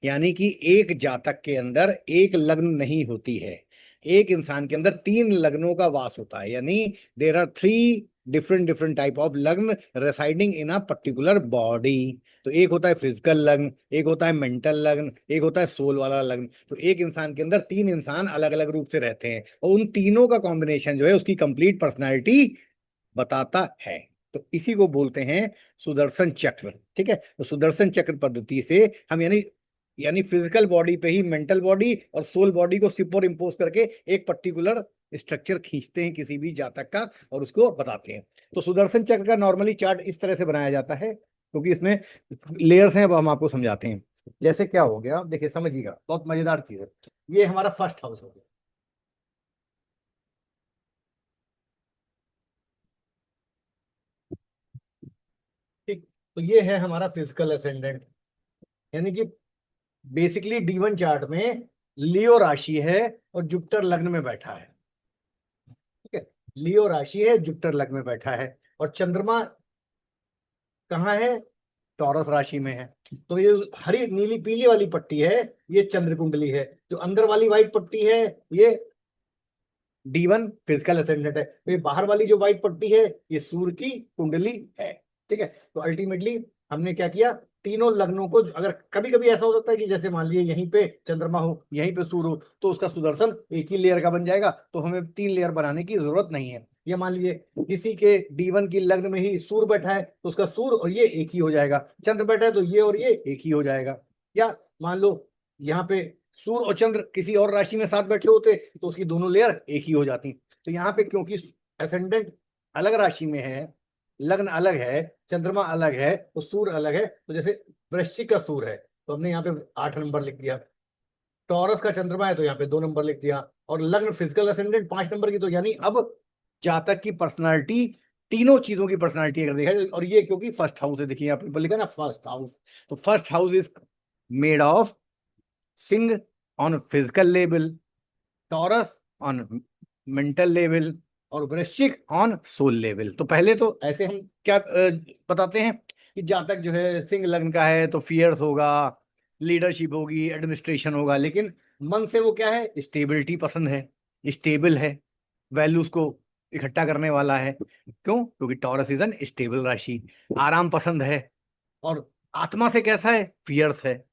यानी कि एक जातक के अंदर एक लग्न नहीं होती है, एक इंसान के अंदर तीन लग्नों का वास होता है। यानी there are three different different type of लग्न residing in a particular body. तो एक होता है फिजिकल लग्न, एक होता है मेंटल लग्न, एक होता है सोल वाला लग्न। तो एक इंसान के अंदर तीन इंसान अलग अलग रूप से रहते हैं और उन तीनों का कॉम्बिनेशन जो है उसकी कंप्लीट पर्सनालिटी बताता है। तो इसी को बोलते हैं सुदर्शन चक्र। ठीक है, तो सुदर्शन चक्र पद्धति से हम यानी यानी फिजिकल बॉडी पे ही मेंटल बॉडी और सोल बॉडी को सुपर इम्पोज करके एक पर्टिकुलर स्ट्रक्चर खींचते हैं किसी भी जातक का और उसको बताते हैं। तो सुदर्शन चक्र का नॉर्मली चार्ट इस तरह से बनाया जाता है, क्योंकि इसमें लेयर्स हैं। अब हम आपको समझाते हैं। जैसे क्या हो गया, देखिए समझिएगा, बहुत मजेदार चीज है। ये हमारा फर्स्ट हाउस हो गया। ठीक, तो ये है हमारा फिजिकल असेंडेंट। यानी कि बेसिकली D1 चार्ट में लियो राशि है और जुपिटर लग्न में बैठा है। ठीक है, लियो राशि है, जुपिटर लग्न में बैठा है और चंद्रमा कहाँ है? टॉरस राशि में है। तो ये हरी नीली पीली वाली पट्टी है, ये चंद्र कुंडली है। जो अंदर वाली व्हाइट पट्टी है, ये D1 फिजिकल असेंडेंट है। तो ये बाहर वाली जो व्हाइट पट्टी है, ये सूर्य की कुंडली है। ठीक है, तो अल्टीमेटली हमने क्या किया, तीनों लग्नों को, अगर कभी कभी ऐसा हो सकता है कि जैसे मान लीजिए यहीं पे चंद्रमा हो, यहीं पे सूर्य हो, तो उसका सुदर्शन एक ही लेयर का बन जाएगा, तो हमें तीन लेयर बनाने की जरूरत नहीं है। ये मान लीजिए किसी के D1 की लग्न में ही सूर्य बैठा है, तो उसका सूर्य और ये एक ही हो जाएगा। चंद्र बैठा है तो ये और ये एक ही हो जाएगा। या मान लो यहाँ पे सूर्य और चंद्र किसी और राशि में साथ बैठे होते, तो उसकी दोनों लेयर एक ही हो जाती। तो यहाँ पे क्योंकि असेंडेंट अलग राशि में है, लग्न अलग है, चंद्रमा अलग है, तो सूर्य अलग है। तो जैसे वृश्चिक का सूर्य है तो हमने यहाँ पे 8 नंबर लिख दिया, टॉरस का चंद्रमा है तो यहाँ पे 2 नंबर लिख दिया, और लग्न फिजिकल असेंडेंट 5 नंबर की। तो यानी अब जातक की पर्सनालिटी, तीनों चीजों की पर्सनालिटी अगर देखा जाए, और ये क्योंकि फर्स्ट हाउस है, देखिए यहाँ पे लिखा ना फर्स्ट हाउस। तो first house is made of Singh on physical level, taurus on mental level और वृश्चिक ऑन सोल लेवल। तो पहले तो ऐसे हम क्या बताते हैं कि जातक जो है सिंह लग्न का है तो फियर्स होगा, लीडरशिप होगी, एडमिनिस्ट्रेशन होगा, लेकिन मन से वो क्या है, स्टेबिलिटी पसंद है, स्टेबल है, वैल्यूज को इकट्ठा करने वाला है। क्यों? क्योंकि टॉरस इज एन स्टेबल राशि। आराम पसंद है, और आत्मा से कैसा है, फियर्स है,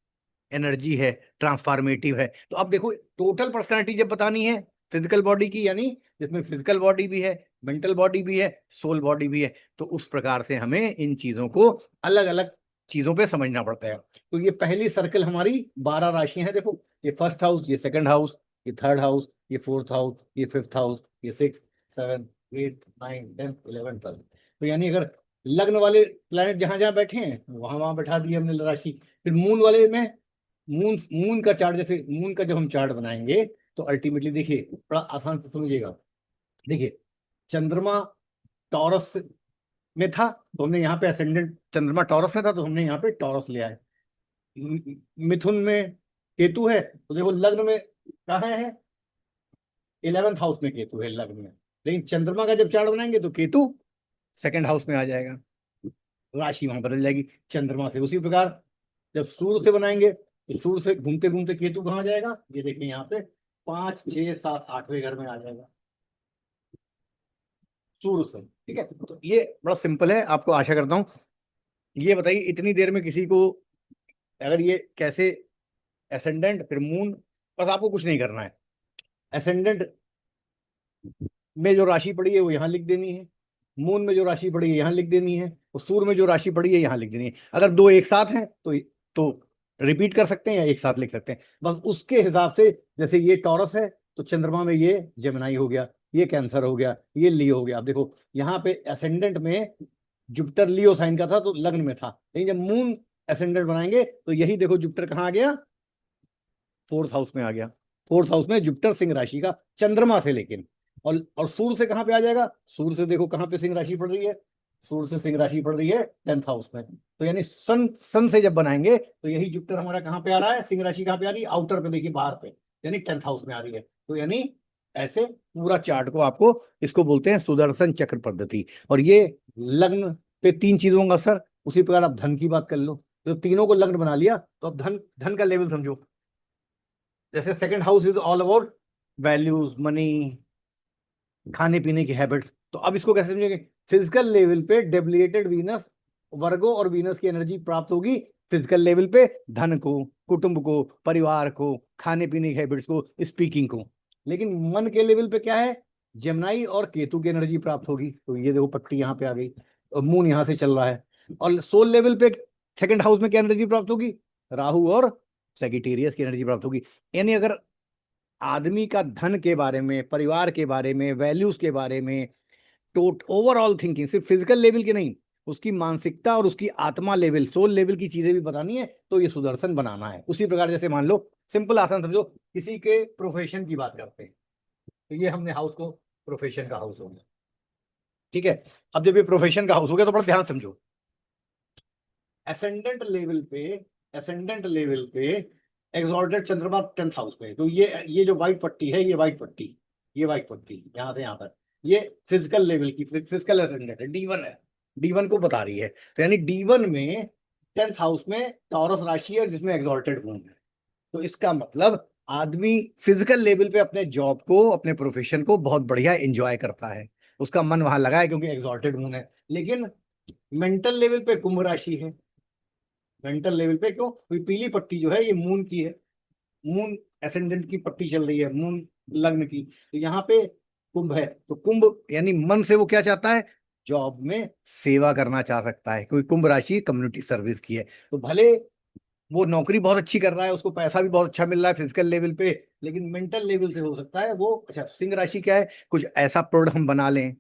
एनर्जी है, ट्रांसफॉर्मेटिव है। तो अब देखो टोटल पर्सनालिटी जब बतानी है फिजिकल बॉडी की, यानी जिसमें फिजिकल बॉडी भी है, मेंटल बॉडी भी है, सोल बॉडी भी है, तो उस प्रकार से हमें इन चीजों को अलग अलग चीजों पे समझना पड़ता है। तो ये पहली सर्कल हमारी 12 राशियां हैं। देखो, ये फर्स्ट हाउस, ये सेकंड हाउस, ये थर्ड हाउस, ये फोर्थ हाउस, ये फिफ्थ हाउस, ये सिक्स, सेवन, एट, नाइन, 10, 11, 12। तो यानी अगर लग्न वाले प्लैनेट जहां जहां बैठे हैं वहां वहां बैठा दिए हमने राशि। फिर मून वाले में, मून मून का चार्ट, जैसे मून का जब हम चार्ट बनाएंगे तो अल्टीमेटली देखिए बड़ा आसान से समझिएगा। देखिए, चंद्रमा टॉरस में था तो हमने यहाँ पे असेंडेंट, चंद्रमा टॉरस में था तो हमने यहाँ पे टॉरस ले आए। मिथुन में केतु है तो देखो लग्न में कहाँ है, 11th हाउस में केतु है लग्न में। लेकिन चंद्रमा का जब चार्ट बनाएंगे तो केतु सेकंड हाउस में आ जाएगा, राशि वहां बदल जाएगी चंद्रमा से। उसी प्रकार जब सूर्य से बनाएंगे तो सूर्य से घूमते घूमते केतु कहाँ जाएगा, ये देखिए यहाँ पे 5, 6, 7, 8वें घर में आ जाएगा सूर्य से। ठीक है, तो ये बड़ा सिंपल है, आपको आशा करता हूँ। ये बताइए इतनी देर में किसी को अगर ये कैसे एसेंडेंट फिर मून, बस आपको कुछ नहीं करना है। एसेंडेंट में जो राशि पड़ी है वो यहाँ लिख देनी है, मून में जो राशि पड़ी है यहाँ लिख देनी है, और सूर्य में जो राशि पड़ी है यहाँ लिख देनी है। अगर दो एक साथ हैं तो रिपीट कर सकते हैं या एक साथ लिख सकते हैं, बस उसके हिसाब से। जैसे ये टॉरस है तो चंद्रमा में ये जेमिनाई हो गया, ये कैंसर हो गया, ये लियो हो गया। आप देखो यहाँ पे असेंडेंट में जुपिटर लियो साइन का था तो लग्न में था, लेकिन जब मून असेंडेंट बनाएंगे तो यही देखो जुपिटर कहाँ आ गया, फोर्थ हाउस में आ गया। फोर्थ हाउस में जुपिटर सिंह राशि का, चंद्रमा से लेकिन। और सूर्य से कहाँ पे आ जाएगा, सूर्य से देखो कहाँ पे सिंह राशि पड़ रही है, सूर्य से सिंह राशि पड़ रही है 10th हाउस में। तो यानी सन सन से जब बनाएंगे तो यही जुपिटर हमारा कहाँ पे आ रहा है, सिंह राशि कहाँ पे आ रही है, आउटर पे देखिए बाहर पे, यानी 10th हाउस में आ रही है। तो यानी ऐसे पूरा चार्ट को आपको, इसको बोलते हैं सुदर्शन चक्र पद्धति। और ये लग्न पे तीन चीजों का असर, उसी प्रकार आप धन की बात कर लो, तो तीनों को लग्न बना लिया, तो अब धन, धन का लेवल समझो। जैसे second house is all about values, money, खाने पीने की हैबिट्स। तो अब इसको कैसे समझेंगे? फिजिकल लेवल पे डेबिलिटेड वीनस, वर्गो और वीनस की एनर्जी प्राप्त होगी फिजिकल लेवल पे धन को, कुटुंब को, परिवार को, खाने पीने की हैबिट्स को, स्पीकिंग को। लेकिन मन के लेवल पे क्या है? जमनाई और केतु की एनर्जी प्राप्त होगी। तो ये देखो पट्टी यहाँ पे आ गई और मून यहाँ से चल रहा है। और सोल लेवल पे सेकंड हाउस में क्या एनर्जी प्राप्त होगी? राहु और सेगिटेरियस की एनर्जी प्राप्त होगी। यानी अगर आदमी का धन के बारे में, परिवार के बारे में, वैल्यूज के बारे में, टोट ओवरऑल थिंकिंग, सिर्फ फिजिकल लेवल की नहीं, उसकी मानसिकता और उसकी आत्मा लेवल, सोल लेवल की चीजें भी बतानी है, तो ये सुदर्शन बनाना है। उसी प्रकार जैसे मान लो, सिंपल आसान समझो, किसी के प्रोफेशन की बात करते हैं, तो ये हमने हाउस को प्रोफेशन का हाउस हो गया, ठीक है। अब जब ये प्रोफेशन का हाउस हो गया तो बड़ा ध्यान समझो। एसेंडेंट लेवल पे, एसेंडेंट लेवल पे एग्जॉल्टेड चंद्रमा 10th हाउस पे, तो ये जो व्हाइट पट्टी है, ये व्हाइट पट्टी, ये व्हाइट पट्टी यहां से यहां तक, ये फिजिकल लेवल की, फिजिकल एसेंडेंट है, D1 है, D1 को बता रही है। तो यानी D1 में 10th हाउस में टॉरस राशि है जिसमें एग्जॉल्टेड मून है। तो इसका मतलब आदमी फिजिकल लेवल पे अपने जॉब को, अपने प्रोफेशन को बहुत बढ़िया एंजॉय करता है, उसका मन वहां लगा है क्योंकि एग्जॉल्टेड मून है। लेकिन मेंटल लेवल पे कुंभ राशि है, मेंटल लेवल पे क्यों? क्योंकि पीली पट्टी जो है ये मून की है, मून एसेंडेंट की पट्टी चल रही है, मून लग्न की। तो यहाँ पे कुंभ है, तो कुंभ यानी मन से वो क्या चाहता है? जॉब में सेवा करना चाह सकता है, क्योंकि कुंभ राशि कम्युनिटी सर्विस की है। तो भले वो नौकरी बहुत अच्छी कर रहा है, उसको पैसा भी बहुत अच्छा मिल रहा है फिजिकल लेवल पे, लेकिन मेंटल लेवल से हो सकता है वो, अच्छा सिंह राशि क्या है? कुछ ऐसा प्रोडक्ट हम बना लें।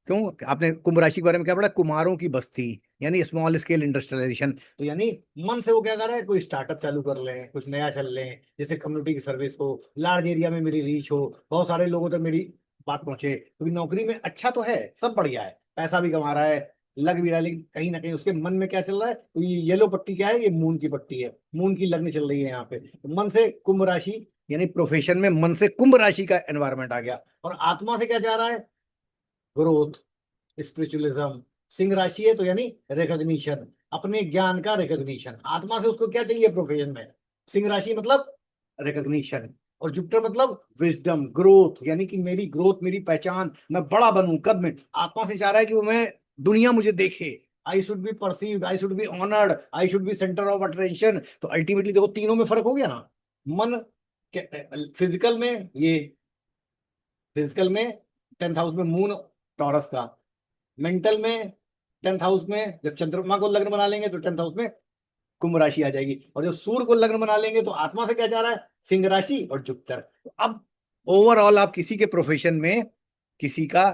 क्यों? आपने कुंभ राशि के बारे में क्या पढ़ा? कुमारों की बस्ती, यानी स्मॉल स्केल इंडस्ट्रियलाइजेशन। तो यानी मन से वो क्या कर रहा है? कोई स्टार्टअप चालू कर लें, कुछ नया चल लें, जैसे कम्युनिटी की सर्विस हो, लार्ज एरिया में मेरी रीच हो, बहुत सारे लोगों तक मेरी बात पहुंचे। क्योंकि नौकरी में अच्छा तो है, सब बढ़िया है, पैसा भी कमा रहा है, लग भी रहा है, लेकिन कहीं ना कहीं उसके मन में क्या चल रहा है? तो ये येलो पट्टी क्या है? ये मून की पट्टी है, मून की लग्न चल रही है यहाँ पे। तो मन से कुंभ राशि, यानी प्रोफेशन में मन से कुंभ राशि का एनवायरमेंट आ गया। और आत्मा से क्या चाह रहा है? Growth, spiritualism. सिंह राशि है तो यानी रिकॉग्निशन, अपने ज्ञान का रिकॉग्निशन। आत्मा से उसको क्या चाहिए प्रोफेशन में? सिंह राशि मतलब रिकॉग्निशन, और जुपिटर मतलब विजडम, ग्रोथ, यानी कि मेरी ग्रोथ, मेरी पहचान, मैं बड़ा बनूं कद में। आत्मा से चाह रहा है कि वो मैं, दुनिया मुझे देखे, I should be perceived, I should be honoured, I should be centre of attention. तो अल्टीमेटली देखो तीनों में फर्क हो गया ना। मन फिजिकल में ये, फिजिकल में 10th हाउस में मून टॉरस का, मेंटल में 10th हाउस में जब चंद्रमा को लग्न बना लेंगे तो 10th हाउस में कुंभ राशि आ जाएगी। और जब सूर्य को लग्न बना लेंगे तो आत्मा से क्या जा रहा है? सिंह राशि और जुपिटर। तो अब ओवरऑल आप किसी के प्रोफेशन में, किसी का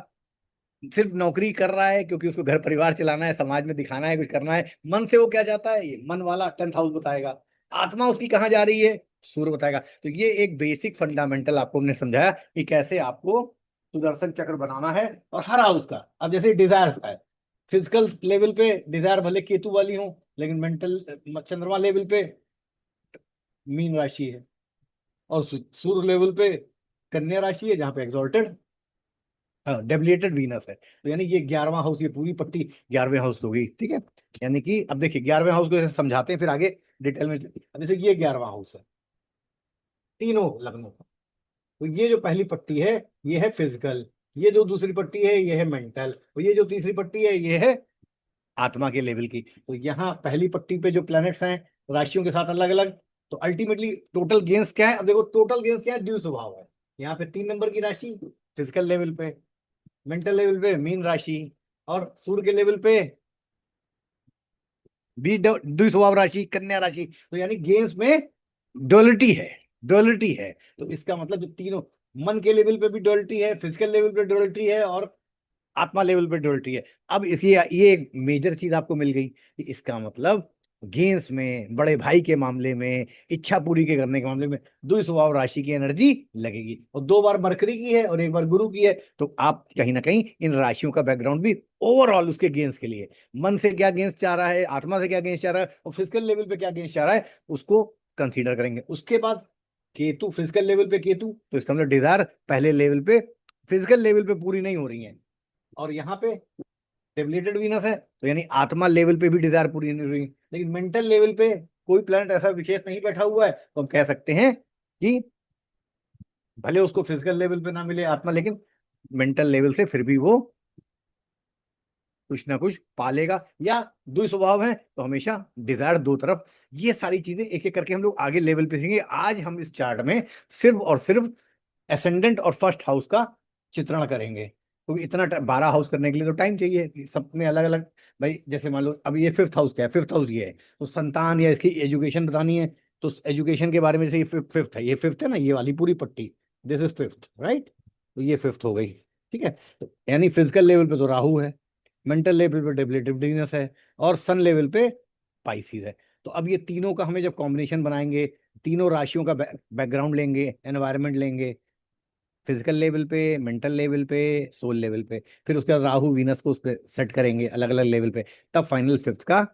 सिर्फ नौकरी कर रहा है क्योंकि उसको घर परिवार चलाना है, समाज में दिखाना है, कुछ करना है, मन से वो क्या चाहता है? ये मन वाला 10th हाउस बताएगा। आत्मा उसकी कहाँ जा रही है? सूर्य बताएगा। तो ये एक बेसिक फंडामेंटल आपको हमने समझाया कि कैसे आपको सुदर्शन चक्र बनाना है। और हर हाउस का, अब जैसे डिजायर का है, फिजिकल लेवल पे डिजायर भले केतु वाली हो, लेकिन मेंटल चंद्रमा लेवल पे मीन राशि है, और सूर्य लेवल पे कन्या राशि है जहां पे एग्जॉल्टेड, हाँ डेबिलिटेड वीनस है। तो यानी ये 11वां हाउस, ये पूरी पट्टी 11वें हाउस हो गई, ठीक है। यानी कि अब देखिए 11वें हाउस को जैसे समझाते हैं फिर आगे डिटेल में। अब जैसे ये 11वां हाउस है तीनों लग्नों का, तो ये जो पहली पट्टी है ये है फिजिकल, ये जो दूसरी पट्टी है ये है मेंटल, और ये जो तीसरी पट्टी है ये है आत्मा के लेवल की। तो यहाँ पहली पट्टी पे जो प्लैनेट्स हैं राशियों के साथ अलग अलग, तो अल्टीमेटली टोटल गेंस क्या है? अब देखो टोटल गेंस क्या है? द्वितीय स्वभाव है। यहाँ पे 3 नंबर की राशि फिजिकल लेवल पे, मेंटल लेवल पे मीन राशि, और सूर्य के लेवल पे भी द्वि स्वभाव राशि कन्या राशि। तो यानी गेम्स में डुअलिटी है, डुअलिटी है। तो इसका मतलब जो तीनों, मन के लेवल पे भी डुअलिटी है, फिजिकल लेवल पे डुअलिटी है, और आत्मा लेवल पे डुअलिटी है। अब इसी ये एक मेजर चीज आपको मिल गई कि इसका मतलब गेम्स में, बड़े भाई के मामले में, इच्छा पूरी के करने के मामले में द्वि स्वभाव राशि की एनर्जी लगेगी। और 2 बार मरकरी की है और 1 बार गुरु की है। तो आप कहीं ना कहीं इन राशियों का बैकग्राउंड भी ओवरऑल उसके गेंस के लिए, मन से क्या गेंस चाह रहा है, आत्मा से क्या गेंस चाह रहा है, और फिजिकल लेवल पे क्या गेंस चाह रहा है, उसको कंसीडर करेंगे। उसके बाद केतु, फिजिकल लेवल पे केतु, तो इसका मतलब डिजायर पहले लेवल पे, फिजिकल लेवल पे पूरी नहीं हो रही है। और यहाँ पे डेबिलेटेड वीनस है, तो यानी आत्मा लेवल पे भी डिजायर पूरी नहीं हुई, लेकिन मेंटल लेवल पे कोई प्लैनेट ऐसा विशेष नहीं बैठा हुआ है, तो हम कह सकते हैं कि भले उसको फिजिकल लेवल पे ना मिले आत्मा, लेकिन मेंटल लेवल से फिर भी वो कुछ ना कुछ पालेगा, या दुस्वभाव है तो हमेशा डिजायर दो तरफ। ये सारी चीजें एक एक करके हम लोग आगे लेवल पे सीखेंगे। आज हम इस चार्ट में सिर्फ और सिर्फ एसेंडेंट और फर्स्ट हाउस का चित्रण करेंगे, क्योंकि इतना 12 हाउस करने के लिए तो टाइम चाहिए, सब में अलग अलग। भाई जैसे मान लो अब ये फिफ्थ हाउस क्या है, फिफ्थ हाउस ये है, तो संतान या इसकी एजुकेशन बतानी है, तो एजुकेशन के बारे में, जैसे ये फिफ्थ है, ये फिफ्थ है ना, ये वाली पूरी पट्टी, दिस इज फिफ्थ, राइट। तो ये फिफ्थ हो गई, ठीक है। तो यानी फिजिकल लेवल पे तो राहु है, मेंटल लेवल पे डेबिलिटिव है, और सन लेवल पे पाइसिस है। तो अब ये तीनों का हमें जब कॉम्बिनेशन बनाएंगे, तीनों राशियों का बैकग्राउंड लेंगे, एनवायरनमेंट लेंगे, फिजिकल लेवल पे, मेंटल लेवल पे, सोल लेवल पे, फिर उसके बाद राहु वीनस को उस पर सेट करेंगे अलग अलग लेवल पे, तब फाइनल फिफ्थ का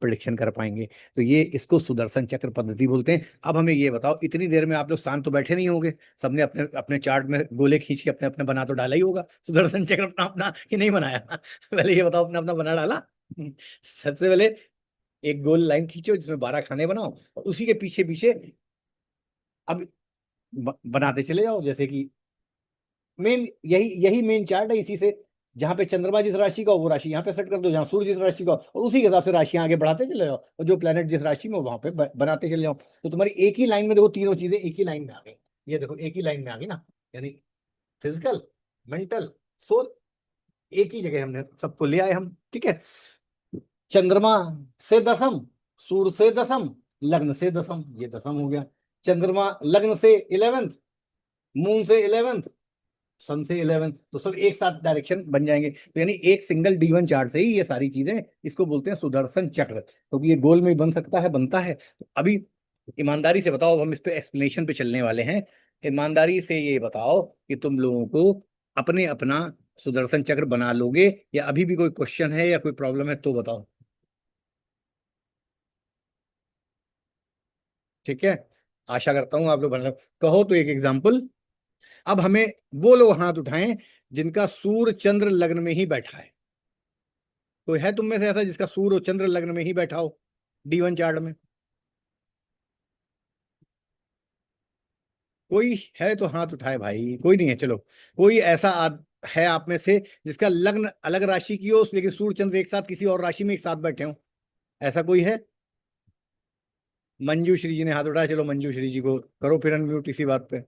प्रिडिक्शन कर पाएंगे। तो ये इसको सुदर्शन चक्र पद्धति बोलते हैं। अब हमें ये बताओ, इतनी देर में आप लोग शांत तो बैठे नहीं होंगे, सबने अपने अपने चार्ट में गोले खींच के अपने अपने बना तो डाला ही होगा सुदर्शन चक्र अपना अपना, कि नहीं बनाया पहले ये बताओ, अपना अपना बना डाला। सबसे पहले एक गोल लाइन खींचो जिसमें 12 खाने बनाओ, और उसी के पीछे पीछे अब बनाते चले जाओ, जैसे कि मेन यही यही मेन चार्ट है। इसी से जहां पे चंद्रमा जिस राशि का हो, वो राशि यहाँ पे सेट कर दो, जहां सूर्य जिस राशि का हो, और उसी के हिसाब से राशियां आगे बढ़ाते चले जाओ, और जो प्लेनेट जिस राशि में हो वहां पे बनाते चले जाओ। तो तुम्हारी एक ही लाइन में देखो, तीनों चीजें एक ही लाइन में आ गई। ये देखो एक ही लाइन में आ गई ना, यानी फिजिकल, मेंटल, सोल, एक ही जगह हमने सबको ले आए हम, ठीक है। चंद्रमा से दसम, सूर्य से दसम, लग्न से दसम, ये दसम हो गया। चंद्रमा लग्न से 11th, मून से 11th, सन से 11th, तो सब एक साथ डायरेक्शन बन जाएंगे। तो यानी एक सिंगल D1 चार्ट से ही ये सारी चीजें, इसको बोलते हैं सुदर्शन चक्र, क्योंकि ये गोल में बन सकता है, बनता है। तो अभी ईमानदारी से बताओ, हम इस पे एक्सप्लेनेशन पे चलने वाले हैं। ईमानदारी से ये बताओ कि तुम लोगों को अपने अपना सुदर्शन चक्र बना लोगे, या अभी भी कोई क्वेश्चन है या कोई प्रॉब्लम है तो बताओ। ठीक है, आशा करता हूँ आप लोग बना, कहो तो एक एग्जाम्पल। अब हमें वो लोग हाथ उठाएं जिनका सूर्य चंद्र लग्न में ही बैठा है। कोई है तुम में से ऐसा जिसका सूर्य और चंद्र लग्न में ही बैठा हो D1 चार्ट में? कोई है तो हाथ उठाए भाई, कोई नहीं है, चलो। कोई ऐसा है आप में से जिसका लग्न अलग राशि की हो, लेकिन सूर्य चंद्र एक साथ किसी और राशि में एक साथ बैठे हो? ऐसा कोई है? मंजू श्री जी ने हाथ उठाया, चलो मंजू श्री जी को करो फिर अनम्यूट इसी बात पे।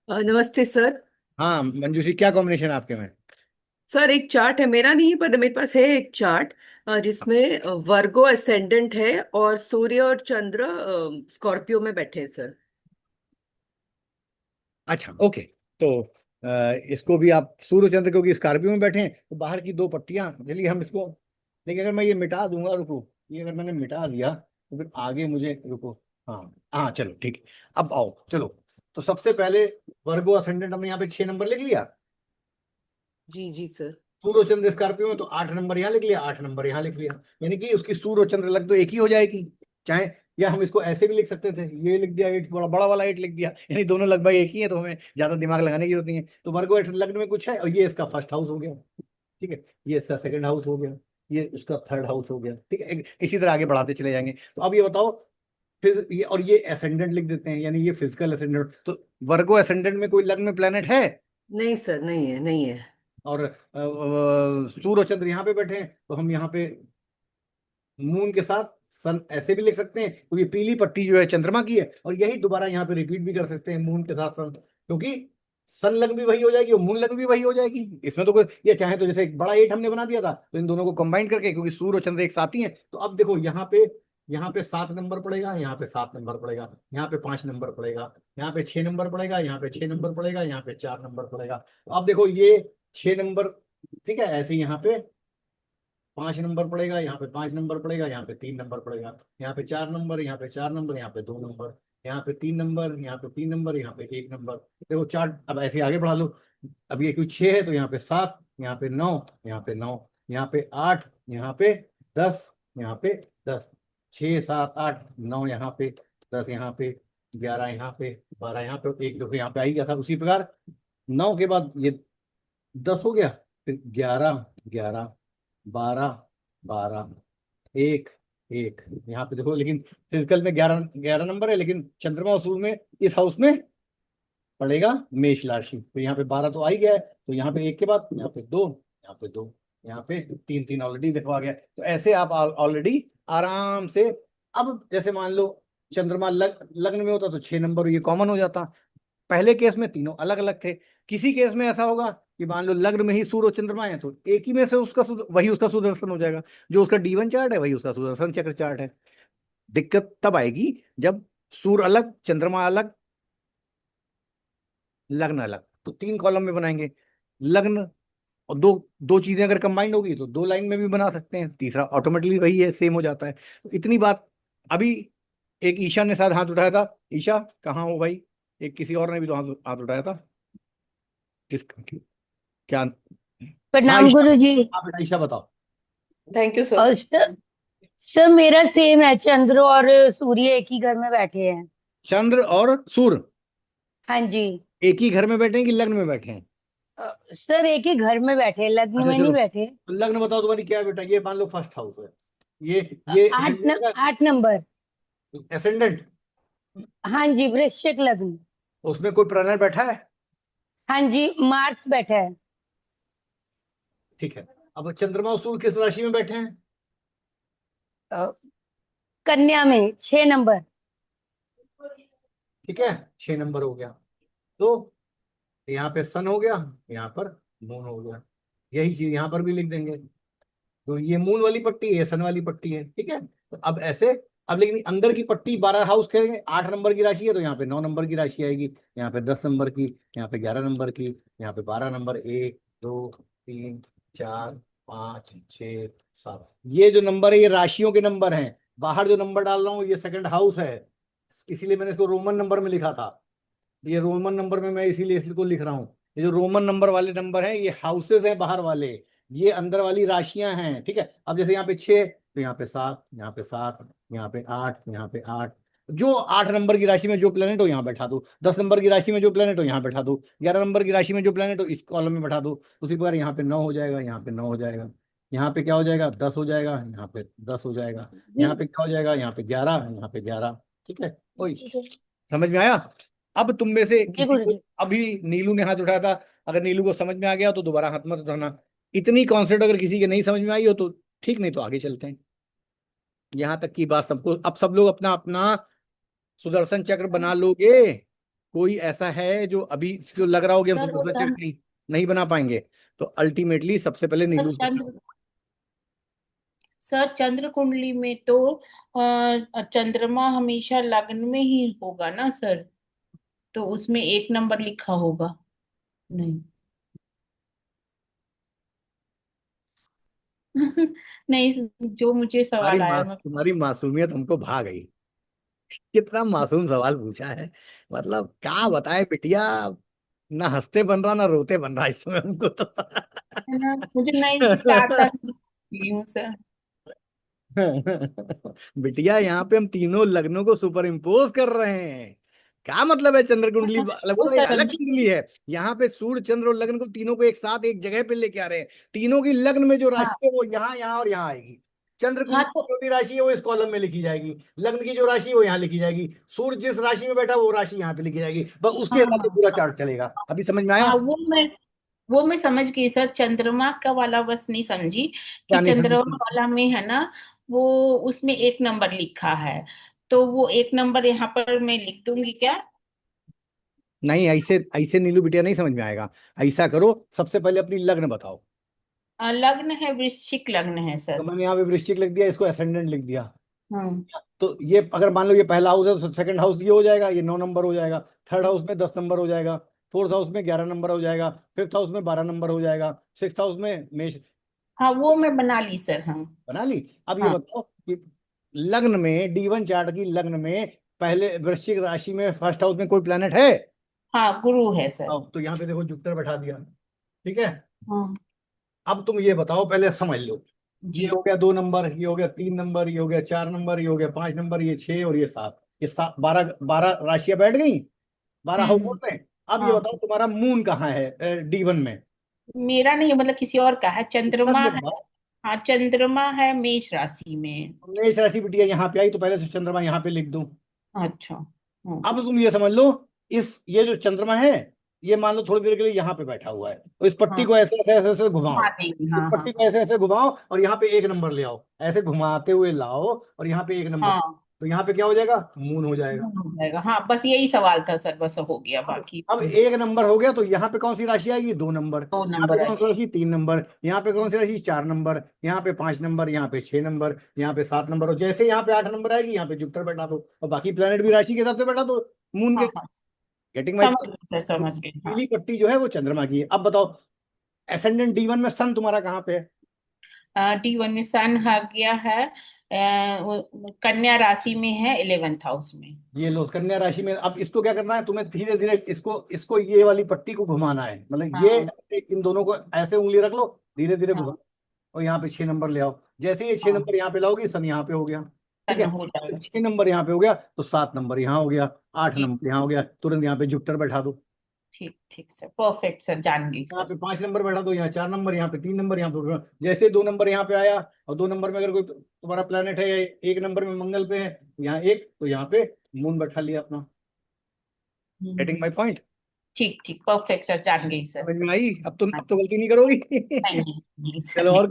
नमस्ते सर। हाँ मंजू श्री, क्या कॉम्बिनेशन आपके में? सर एक चार्ट है, मेरा नहीं पर मेरे पास है एक चार्ट जिसमें वर्गो असेंडेंट है और सूर्य और चंद्र स्कॉर्पियो में बैठे हैं सर। अच्छा ओके। तो इसको भी आप सूर्य चंद्र, क्योंकि स्कॉर्पियो में बैठे हैं, तो बाहर की दो पट्टियां, चलिए हम इसको, लेकिन अगर मैं ये मिटा दूंगा, रुको, ये अगर मैंने मिटा दिया तो फिर आगे मुझे, रुको, हाँ हाँ चलो ठीक है। अब आओ चलो, तो सबसे पहले वर्गो असेंडेंट हमने यहाँ पे 6 नंबर लिख लिया, जी जी सर। सूर्य और चंद्र स्कॉर्पियो में तो 8 नंबर यहाँ लिख लिया, 8 नंबर यहाँ लिख लिया, यानी कि उसकी सूर्य और चंद्र लग तो एक ही हो जाएगी। चाहे, या हम इसको ऐसे भी लिख सकते थे, ये लिख दिया 8, बड़ा बड़ा वाला 8 लिख दिया, यानी दोनों लगभग एक ही है, तो हमें ज्यादा दिमाग लगाने की जरूरत नहीं है। तो वर्गो लग्न में कुछ है, और ये इसका फर्स्ट हाउस हो गया, ठीक है, ये इसका सेकंड हाउस हो गया, ये उसका थर्ड हाउस हो गया, ठीक है। इसी तरह आगे बढ़ाते चले जाएंगे। तो अब ये बताओ, फिर ये और ये एसेंडेंट लिख देते हैं, यानी ये फिजिकल एसेंडेंट। तो वर्गो एसेंडेंट में कोई लग्न में प्लेनेट है? नहीं सर, नहीं है, नहीं है। और सूर्य और चंद्र यहाँ पे बैठे हैं, तो हम यहाँ पे मून के साथ सन ऐसे भी लिख सकते हैं, तो ये पीली पट्टी जो है चंद्रमा की है, और यही दोबारा यहाँ पे रिपीट भी कर सकते हैं, मून के साथ सन, क्योंकि सन लग्न भी वही हो जाएगी और मून लग्न भी वही हो जाएगी। इसमें तो कोई, ये चाहे तो जैसे एक बड़ा 8 हमने बना दिया था, तो इन दोनों को कंबाइन करके, क्योंकि सूर्य और चंद्र एक साथ ही हैं, तो अब देखो यहाँ पे 7 नंबर पड़ेगा, यहाँ पे 7 नंबर पड़ेगा, यहाँ पे 5 नंबर पड़ेगा, यहाँ पे 6 नंबर पड़ेगा, यहाँ पे 6 नंबर पड़ेगा, यहाँ पे 4 नंबर पड़ेगा। तो अब देखो ये 6 नंबर, ठीक है, ऐसे ही यहाँ पे 5 नंबर पड़ेगा, यहाँ पे 5 नंबर पड़ेगा, यहाँ पे 3 नंबर पड़ेगा, यहाँ पे 4 नंबर, यहाँ पे 4 नंबर, यहाँ पे 2 नंबर, यहाँ पे 3 नंबर, यहाँ पे 3 नंबर, यहाँ पे 1 नंबर। देखो चार्ट अब ऐसे आगे बढ़ा लो। अब ये कुछ 6 है, तो यहाँ पे 7, यहाँ पे 9, यहाँ पे 9, यहाँ पे 8, यहाँ पे 10, यहाँ पे 10, 6 7 8 9 यहाँ पे, 10 यहाँ पे, 11 यहाँ पे, 12 यहाँ पे, एक दो यहाँ पे आई गया था। उसी प्रकार 9 के बाद ये 10 हो गया, फिर 11 11, 12 12, एक एक। यहाँ पे देखो, लेकिन फिजिकल में 11 11 नंबर है, लेकिन चंद्रमा और सूर्य में इस हाउस में पड़ेगा मेष राशि। तो यहाँ पे 12 तो आ ही गया है, तो यहाँ पे एक के बाद यहाँ पे दो, यहाँ पे दो, यहाँ पे तीन तीन ऑलरेडी देखो आ गया। तो ऐसे आप ऑलरेडी आराम से, अब जैसे मान लो चंद्रमा लग्न में होता तो 6 नंबर ये कॉमन हो जाता। पहले केस में तीनों अलग अलग थे। किसी केस में ऐसा होगा कि मान लो लग्न में ही सूर्य और चंद्रमा है, तो एक ही में से उसका वही उसका सुदर्शन हो जाएगा। जो उसका D1 चार्ट है वही उसका सुदर्शन चक्र चार्ट है। दिक्कत तब आएगी जब सूर्य अलग, चंद्रमा अलग, लग्न अलग, तो 3 कॉलम में बनाएंगे। लग्न और दो दो चीजें अगर कंबाइंड होगी तो 2 लाइन में भी बना सकते हैं, तीसरा ऑटोमेटिकली वही है, सेम हो जाता है। तो इतनी बात। अभी एक ईशा ने शायद हाथ उठाया था। ईशा कहाँ हो भाई? एक किसी और ने भी तो हाथ हाथ उठाया था। किस क्या? हाँ प्रणाम ईशा। गुरु जी। हाँ बेटा ईशा बताओ। Thank you sir. और सर मेरा सेम है, चंद्र और सूर्य एक ही घर में बैठे हैं। चंद्र और सूर्य हाँ जी। एक ही घर में बैठे हैं कि लग्न में बैठे हैं? सर एक ही घर में बैठे हैं, लग्न अच्छा में नहीं चलो, बैठे। तो लग्न बताओ तुम्हारी क्या है बेटा। ये मान लो फर्स्ट हाउस है, ये एसेंडेंट का, 8 नंबर। एसेंडेंट। हाँ जी, वृश्चिक लग्न। उसमें कोई प्लैनेट बैठा है? हाँ जी, मार्स बैठा है। ठीक है। अब चंद्रमा और सूर्य किस राशि में बैठे हैं? अ, कन्या में 6 नंबर। ठीक है, 6 नंबर हो गया। तो यहाँ पे सन हो गया, यहाँ पर मून हो गया। यही चीज यहाँ पर भी लिख देंगे। तो ये मून वाली पट्टी है, सन वाली पट्टी है, ठीक है। तो अब ऐसे, अब लेकिन अंदर की पट्टी 12 हाउस खेलेंगे। 8 नंबर की राशि है तो यहाँ पे 9 नंबर की राशि आएगी, यहाँ पे 10 नंबर की, यहाँ पे 11 नंबर की, यहाँ पे 12 नंबर। 1 2 3 4 5 6 7, ये जो नंबर है ये राशियों के नंबर हैं। बाहर जो नंबर डाल रहा हूँ ये सेकंड हाउस है, इसीलिए मैंने इसको रोमन नंबर में लिखा था। ये रोमन नंबर में मैं इसीलिए इसको लिख रहा हूँ। ये जो रोमन नंबर वाले नंबर हैं ये हाउसेज हैं बाहर वाले, ये अंदर वाली राशियां हैं, ठीक है। अब जैसे यहाँ पे 6, तो यहाँ पे 7, यहाँ पे 7, यहाँ पे 8, यहाँ पे 8। जो 8 नंबर की राशि में जो प्लेनेट हो यहाँ बैठा दो, 10 नंबर की राशि में जो प्लेनेट हो यहाँ बैठा दो, 11 नंबर की राशि में जो प्लेनेट हो इस कॉलम में बैठा दो। उसी प्रकार यहाँ पे 9 हो जाएगा, यहाँ पे 9 हो जाएगा, यहाँ पे क्या हो जाएगा 10 हो जाएगा, यहाँ पे 10 हो जाएगा, जी। यहाँ पे क्या हो जाएगा यहाँ पे 11, यहाँ पे 11। ठीक है। ओए, समझ में आया? अब तुम में से जी किसी गुरु को, जी। अभी नीलू ने हाथ उठाया था, अगर नीलू को समझ में आ गया तो दोबारा हाथ मत उठाना। इतनी कॉन्सेप्ट अगर किसी के नहीं समझ में आई हो तो ठीक, नहीं तो आगे चलते हैं। यहाँ तक की बात सबको, अब सब लोग अपना अपना सुदर्शन चक्र बना लोगे? कोई ऐसा है जो अभी जो लग रहा हो कि हम सर वो सुदर्शन तो चक्र हम नहीं बना पाएंगे? तो अल्टीमेटली सबसे पहले सर नीलू से चंद्र सर चंद्र कुंडली में तो चंद्रमा हमेशा लग्न में ही होगा ना सर, तो उसमें 1 नंबर लिखा होगा। नहीं। नहीं, जो मुझे सवाल आया मैं तुम्हारी मासूमियत हमको भा गई। कितना मासूम सवाल पूछा है। मतलब क्या बताएं बिटिया, ना हंसते बन रहा ना रोते बन रहा इस समय हमको तो। है ना, मुझे नहीं कुछ आता नहीं हूँ सर। बिटिया यहाँ पे हम तीनों लग्नों को सुपर इम्पोज कर रहे हैं। क्या मतलब है चंद्र कुंडली अलग, वो वो तो एक सर अलग समझी। कुंडली है। यहाँ पे सूर्य चंद्र और लग्न को तीनों को एक साथ एक जगह पे लेके आ रहे हैं। तीनों की लग्न में जो हाँ राशि है वो यहाँ यहाँ और यहाँ आएगी। चंद्र हाँ कुंडली की तो जो भी राशि है वो इस कॉलम में लिखी जाएगी, लग्न की जो राशि है वो यहाँ लिखी जाएगी, सूर्य जिस राशि में बैठा वो राशि यहाँ पे लिखी जाएगी, बस उसके हाँ हिसाब से हाँ पूरा चार्ट चलेगा। अभी समझ में आया? हाँ, वो मैं समझ गई सर। चंद्रमा का वाला बस नहीं समझी कि क्या नहीं चंद्रमा समझ? वाला में है ना, वो उसमें 1 नंबर लिखा है, तो वो 1 नंबर यहाँ पर मैं लिख दूंगी क्या? नहीं, ऐसे ऐसे नीलू बिटिया नहीं समझ में आएगा। ऐसा करो, सबसे पहले अपनी लग्न बताओ। लग्न है, वृश्चिक लग्न है तो सर। मैंने यहाँ पे वृश्चिक लिख दिया, इसको असेंडेंट लिख दिया। हम्म। तो ये अगर मान लो ये पहला हाउस है तो सेकंड हाउस ये हो जाएगा, ये 9 नंबर हो जाएगा। थर्ड हाउस में 10 नंबर हो जाएगा। फोर्थ हाउस में 11 नंबर हो जाएगा। फिफ्थ हाउस में 12 नंबर हो जाएगा। सिक्स हाउस में मेष। हाँ वो मैं बना ली सर। हाँ बना ली? अब ये हाँ बताओ कि लग्न में D1 चार्ट की लग्न में पहले वृश्चिक राशि में फर्स्ट हाउस में कोई प्लेनेट है? हाँ, गुरु है सर। अब तो यहाँ पे देखो जुपिटर बैठा दिया, ठीक है। हाँ अब तुम ये बताओ, पहले समझ लो। ये जी। हो गया 2 नंबर, ये हो गया 3 नंबर, ये हो गया 4 नंबर, ये हो गया 5 नंबर, ये 6 और ये 7, ये 7, 12 12 राशियां बैठ गई 12 हाउसों हम्म। में। अब ये हाँ बताओ तुम्हारा मून कहाँ है D1 में? मेरा नहीं है, मतलब किसी और का है। चंद्रमा है। चंद्रमा। हाँ, चंद्रमा है मेष राशि में। मेष राशि बिटिया यहाँ पे आई तो पहले तो चंद्रमा यहाँ पे लिख दूं। अच्छा। अब तुम ये समझ लो, ये जो चंद्रमा है, ये मान लो थोड़ी देर के लिए यहाँ पे बैठा हुआ है, तो इस पट्टी हाँ, को ऐसे ऐसे ऐसे ऐसे घुमाओ। घुमा देंगे। इस हाँ हाँ पट्टी को ऐसे ऐसे घुमाओ और यहाँ पे एक नंबर ले आओ, ऐसे घुमाते हुए लाओ और यहाँ पे एक नंबर, हाँ। तो यहाँ पे क्या हो जाएगा, मून हो जाएगा। हो जाएगा। हाँ, बस यही सवाल था सर, बस हो गया बाकी। अब एक नंबर हो गया तो यहाँ पे कौन सी राशि आएगी, 2 नंबर। दो यहाँ पे नंबर कौन सी आएंगे। राशि, 3 नंबर। यहाँ पे कौन सी राशि, 4 नंबर। यहाँ पे 5 नंबर, यहाँ पे 6 नंबर, यहाँ पे 7 नंबर, और जैसे यहाँ पे 8 नंबर आएगी यहाँ पे जुपिटर बैठा दो, और बाकी प्लेनेट भी राशि के हिसाब से बैठा दो, मून के। हाँ हाँ, गेटिंग माई समझ पॉइंट। गए सर, समझ गए। हाँ। पीली पट्टी जो है वो चंद्रमा की है। अब बताओ, एसेंडेंट D1 में सन तुम्हारा कहाँ पे है। D1 में सन आ गया है। कन्या राशि में है, 11th हाउस में। ये लो कन्या राशि में। अब इसको क्या करना है तुम्हें, धीरे धीरे इसको इसको ये वाली पट्टी को घुमाना है, मतलब ये, हाँ इन दोनों को ऐसे उंगली रख लो, धीरे धीरे घुमा, हाँ और यहाँ पे 6 नंबर ले आओ। जैसे ये छह हाँ, नंबर यहाँ पे लाओगी, सन यहाँ पे हो गया। ठीक सन है, हो जाएगा। 6 नंबर यहाँ पे हो गया तो 7 नंबर यहाँ हो गया, आठ ठीक नंबर यहाँ हो गया, तुरंत यहाँ पे जुपिटर बैठा दो। ठीक ठीक सर, परफेक्ट सर, जान गई यहाँ सर। पे 5 नंबर बैठा दो, यहाँ 4 नंबर, यहाँ पे 3 नंबर, यहाँ पे जैसे 2 नंबर यहाँ पे आया, और 2 नंबर में अगर कोई तुम्हारा प्लेनेट है या 1 नंबर में मंगल पे है, यहाँ एक, तो यहाँ पे मून बैठा लिया अपना। Getting hmm, my point. ठीक ठीक, परफेक्ट सर, जान गई सर। समझ में आई, हाँ, अब तो गलती नहीं करोगी। नहीं नहीं सर, चलो, नहीं। और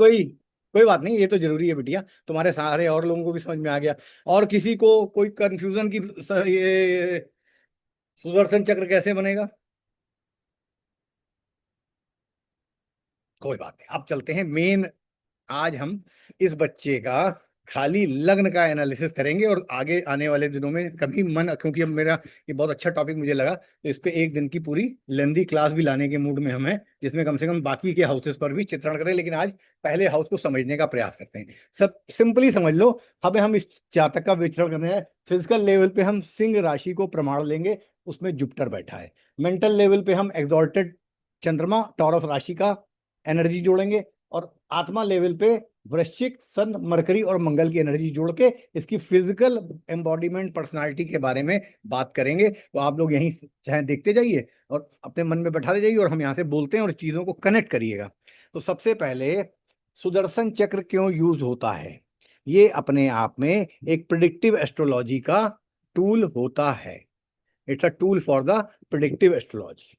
कोई बात नहीं, ये तो जरूरी है बिटिया, तुम्हारे सारे और लोगों को भी समझ में आ गया। और किसी को कोई कंफ्यूजन की, ये सुदर्शन चक्र कैसे बनेगा, कोई बात नहीं, अब चलते हैं मेन। आज हम इस बच्चे का खाली लग्न का एनालिसिस करेंगे, और आगे आने वाले दिनों में कभी मन, क्योंकि अब मेरा ये बहुत अच्छा टॉपिक मुझे लगा, तो इस पे एक दिन की पूरी लेंदी क्लास भी लाने के मूड में हम हैं, जिसमें कम से कम बाकी के हाउसेस पर भी चित्रण करें, लेकिन आज पहले हाउस को समझने का प्रयास करते हैं। सब सिंपली समझ लो, हमें हम इस जातक का विचरण करना है। फिजिकल लेवल पे हम सिंह राशि को प्रमाण लेंगे, उसमें जुपिटर बैठा है। मेंटल लेवल पे हम एग्जॉल्टेड चंद्रमा टॉरस राशि का एनर्जी जोड़ेंगे, और आत्मा लेवल पे वृश्चिक सन मरकरी और मंगल की एनर्जी जोड़ के इसकी फिजिकल एम्बॉडीमेंट पर्सनालिटी के बारे में बात करेंगे। तो आप लोग यहीं चाहे देखते जाइए और अपने मन में बैठाते जाइए, और हम यहाँ से बोलते हैं और चीजों को कनेक्ट करिएगा। तो सबसे पहले, सुदर्शन चक्र क्यों यूज होता है, ये अपने आप में एक प्रिडिक्टिव एस्ट्रोलॉजी का टूल होता है। It's a tool for the predictive astrology.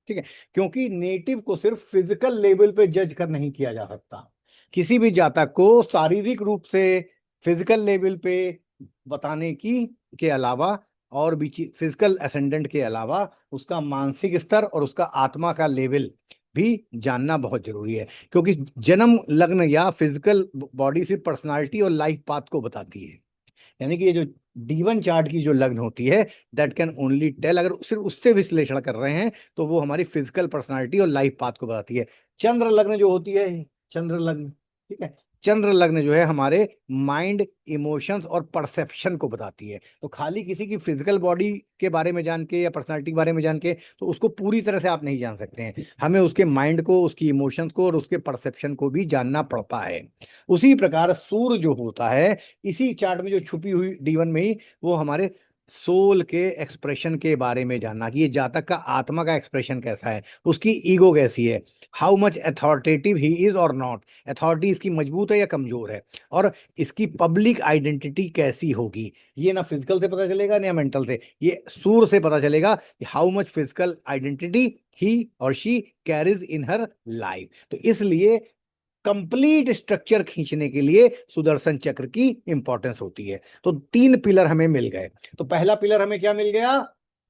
ठीक है, क्योंकि नेटिव को सिर्फ फिजिकल लेवल पे जज कर नहीं किया जा सकता, किसी भी जातक को शारीरिक रूप से फिजिकल लेवल पे बताने की के अलावा, और भी फिजिकल असेंडेंट के अलावा उसका मानसिक स्तर और उसका आत्मा का लेवल भी जानना बहुत जरूरी है, क्योंकि जन्म लग्न या फिजिकल बॉडी सिर्फ पर्सनालिटी और लाइफ पाथ को बताती है। यानी कि ये जो D1 चार्ट की जो लग्न होती है, दैट कैन ओनली टेल, अगर सिर्फ उससे विश्लेषण कर रहे हैं तो वो हमारी फिजिकल पर्सनालिटी और लाइफ पाथ को बताती है। चंद्र लग्न जो होती है, चंद्र लग्न, ठीक है, चंद्र लग्न जो है हमारे माइंड, इमोशंस और परसेप्शन को बताती है। तो खाली किसी की फिजिकल बॉडी के बारे में जान के या पर्सनालिटी के बारे में जान के तो उसको पूरी तरह से आप नहीं जान सकते हैं, हमें उसके माइंड को, उसकी इमोशंस को और उसके परसेप्शन को भी जानना पड़ता है। उसी प्रकार सूर्य जो होता है, इसी चार्ट में जो छुपी हुई D1 में ही, वो हमारे सोल के एक्सप्रेशन के बारे में जानना, कि ये जातक का आत्मा का एक्सप्रेशन कैसा है, उसकी ईगो कैसी है, how much authoritative he is और नॉट, अथॉरिटी इसकी मजबूत है या कमजोर है, और इसकी पब्लिक आइडेंटिटी कैसी होगी। ये ना फिजिकल से पता चलेगा ना मेंटल से, ये सूर्य से पता चलेगा कि हाउ मच फिजिकल आइडेंटिटी ही और she carries in her life. तो इसलिए कंप्लीट स्ट्रक्चर खींचने के लिए सुदर्शन चक्र की इंपॉर्टेंस होती है। तो 3 पिलर हमें मिल गए। तो पहला पिलर हमें क्या मिल गया,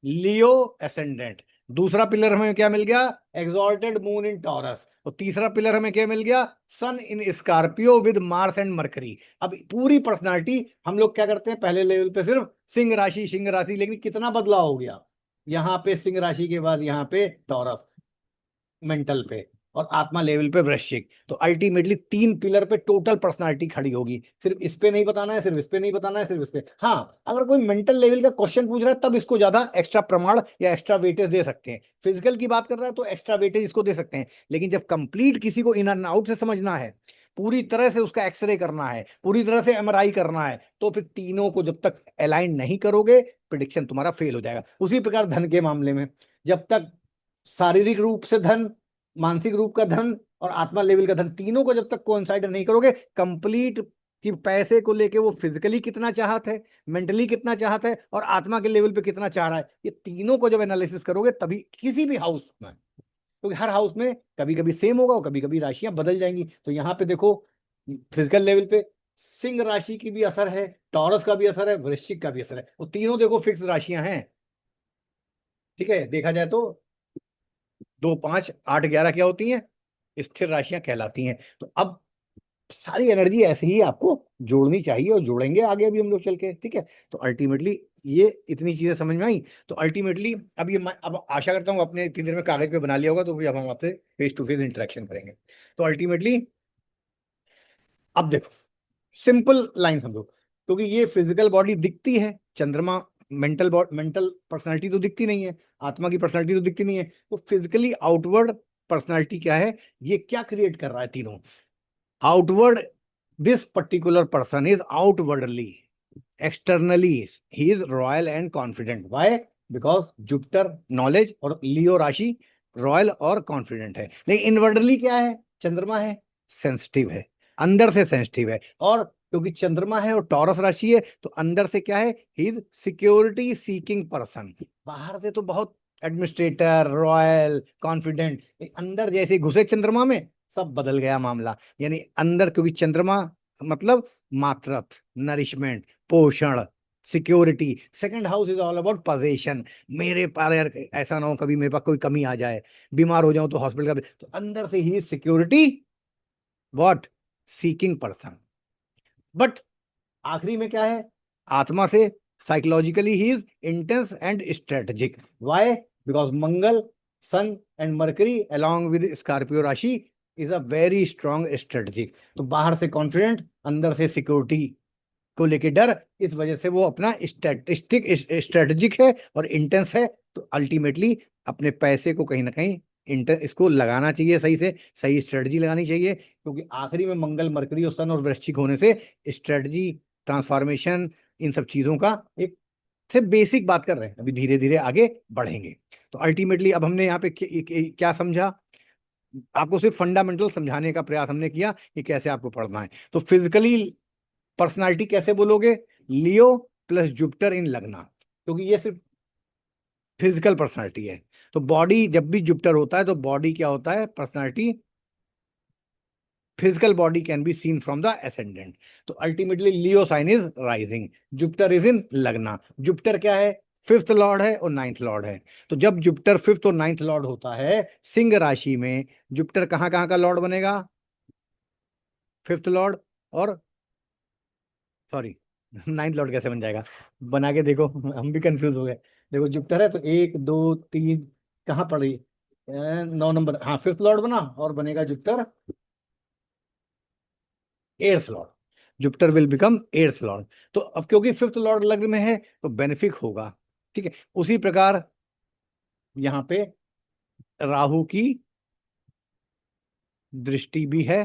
लियो एसेंडेंट। दूसरा पिलर हमें क्या मिल गया, एग्जॉल्टेड मून इन टॉरस। और तीसरा पिलर हमें क्या मिल गया, sun in Scorpio with Mars and Mercury. अब पूरी पर्सनालिटी हम लोग क्या करते हैं, पहले लेवल पे सिर्फ सिंह राशि, लेकिन कितना बदलाव हो गया, यहाँ पे सिंह राशि के बाद यहाँ पे टॉरस मेंटल पे, और आत्मा लेवल पे वृश्चिक। तो अल्टीमेटली 3 पिलर पे टोटल पर्सनालिटी खड़ी होगी। सिर्फ इस पे नहीं बताना है, सिर्फ इस पे नहीं बताना है, सिर्फ इस पे। हाँ, अगर कोई मेंटल लेवल का क्वेश्चन पूछ रहा है तब इसको ज्यादा एक्स्ट्रा प्रमाण या एक्स्ट्रा वेटेज दे सकते हैं। फिजिकल की बात कर रहा है तो एक्स्ट्रा वेटेज इसको दे सकते हैं, लेकिन जब कंप्लीट किसी को इन एंड आउट से समझना है, पूरी तरह से उसका एक्सरे करना है, पूरी तरह से MRI करना है, तो फिर तीनों को जब तक अलाइन नहीं करोगे, प्रिडिक्शन तुम्हारा फेल हो जाएगा। उसी प्रकार धन के मामले में, जब तक शारीरिक रूप से धन, मानसिक रूप का धन और आत्मा लेवल का धन, तीनों को जब तक कोइंसाइड नहीं करोगे कंप्लीट, कि पैसे को लेके वो फिजिकली कितना चाहत है, मेंटली कितना चाहत है, और आत्मा के लेवल पे कितना चाह रहा है, ये तीनों को जब एनालिसिस करोगे तभी किसी भी हाउस में, क्योंकि हर हाउस में कभी कभी सेम होगा और कभी कभी राशियां बदल जाएंगी। तो यहाँ पे देखो फिजिकल लेवल पे सिंह राशि की भी असर है, टॉरस का भी असर है, वृश्चिक का भी असर है, वो तीनों देखो फिक्स राशियां हैं। ठीक है, देखा जाए तो 2, 5, 8, 11 क्या होती हैं, स्थिर राशियां कहलाती हैं। तो अब सारी एनर्जी ऐसे ही आपको जोड़नी चाहिए और जोड़ेंगे आगे भी हम लोग चल के। ठीक है, तो अल्टीमेटली ये इतनी चीजें समझ में आई। तो अल्टीमेटली अब ये अब आशा करता हूँ आपने इतनी देर में कागज पे बना लिया होगा, तो फिर अब हम आपसे फेस टू फेस इंटरेक्शन करेंगे। तो अल्टीमेटली अब देखो, सिंपल लाइन समझो, क्योंकि ये फिजिकल बॉडी दिखती है, चंद्रमा मेंटल पर्सनालिटी तो दिखती नहीं है, आत्मा की पर्सनालिटी तो दिखती नहीं है, तो फिजिकली आउटवर्ड पर्सनालिटी क्या है, ये क्या क्रिएट कर रहा है तीनों। Outward, this particular person is outwardly, externally he is royal and confident. Why? Because Jupiter knowledge और लियो राशि रॉयल और कॉन्फिडेंट है। लेकिन इनवर्डली क्या है, चंद्रमा है, सेंसिटिव है, अंदर से सेंसिटिव है। और क्योंकि चंद्रमा है और टॉरस राशि है, तो अंदर से क्या है, he is security seeking person. बाहर से तो बहुत एडमिनिस्ट्रेटर, रॉयल, कॉन्फिडेंट, अंदर जैसे घुसे चंद्रमा में सब बदल गया मामला। यानी अंदर, क्योंकि चंद्रमा मतलब मातृत्व, नरिशमेंट, पोषण, security. Second house is all about possession, मेरे पास यार ऐसा ना हो कभी मेरे पास कोई कमी आ जाए, बीमार हो जाऊं तो हॉस्पिटल का, तो अंदर से ही security what seeking person. But आखिरी में क्या है, आत्मा से साइकोलॉजिकली ही is intense and strategic. Why? Because Mangal, sun and Mercury along with Scorpio rashi is a very strong strategic. तो बाहर से कॉन्फिडेंट, अंदर से सिक्योरिटी को लेके डर, इस वजह से वो अपना स्ट्रेटेजिक है और इंटेंस है। तो अल्टीमेटली अपने पैसे को कहीं ना कहीं इसको लगाना चाहिए, सही से सही स्ट्रेटजी लगानी चाहिए, क्योंकि आखिरी में मंगल, मरकरी और सन और वृश्चिक होने से स्ट्रेटजी, ट्रांसफॉर्मेशन, इन सब चीजों का एक सिर्फ बेसिक बात कर रहे हैं, अभी धीरे धीरे आगे बढ़ेंगे। तो अल्टीमेटली अब हमने यहाँ पे क्या समझा, आपको सिर्फ फंडामेंटल समझाने का प्रयास हमने किया कि कैसे आपको पढ़ना है। तो फिजिकली पर्सनालिटी कैसे बोलोगे, लियो प्लस जुपिटर इन लगना, क्योंकि ये सिर्फ फिजिकल पर्सनालिटी है। तो बॉडी जब भी जुपिटर होता है तो बॉडी क्या होता है, personality, physical body can be seen from the ascendant. तो ultimately Leo sign is rising, Jupiter is in lagna. Jupiter क्या है, फिफ्थ लॉर्ड है और नाइन्थ लॉर्ड है। तो जब जुपिटर फिफ्थ और नाइन्थ लॉर्ड होता है सिंह राशि में, जुपिटर कहाँ कहाँ का लॉर्ड बनेगा, फिफ्थ लॉर्ड और सॉरी नाइन्थ लॉर्ड कैसे बन जाएगा, बना के देखो, हम भी कंफ्यूज हो गए। देखो जुपिटर है तो 1, 2, 3 कहाँ पड़ रही, 9 नंबर, हाँ फिफ्थ लॉर्ड बना और बनेगा Jupiter eighth Lord, Jupiter will become eighth Lord. तो अब क्योंकि फिफ्थ लॉर्ड लग्न में है तो बेनिफिक होगा। ठीक है, उसी प्रकार यहाँ पे राहु की दृष्टि भी है।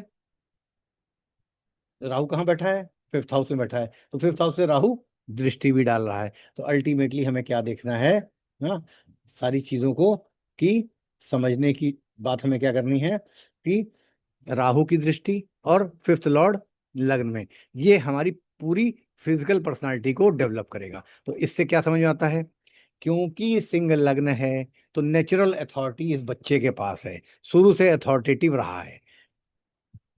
राहु कहाँ बैठा है, फिफ्थ हाउस में बैठा है, तो फिफ्थ हाउस से राहु दृष्टि भी डाल रहा है। तो अल्टीमेटली हमें क्या देखना है, हाँ, सारी चीजों को कि समझने की बात हमें क्या करनी है कि राहु की दृष्टि और फिफ्थ लॉर्ड लग्न में, ये हमारी पूरी फिजिकल पर्सनालिटी को डेवलप करेगा। तो इससे क्या समझ में आता है, क्योंकि सिंह लग्न है तो नेचुरल अथॉरिटी इस बच्चे के पास है, शुरू से अथॉरिटेटिव रहा है,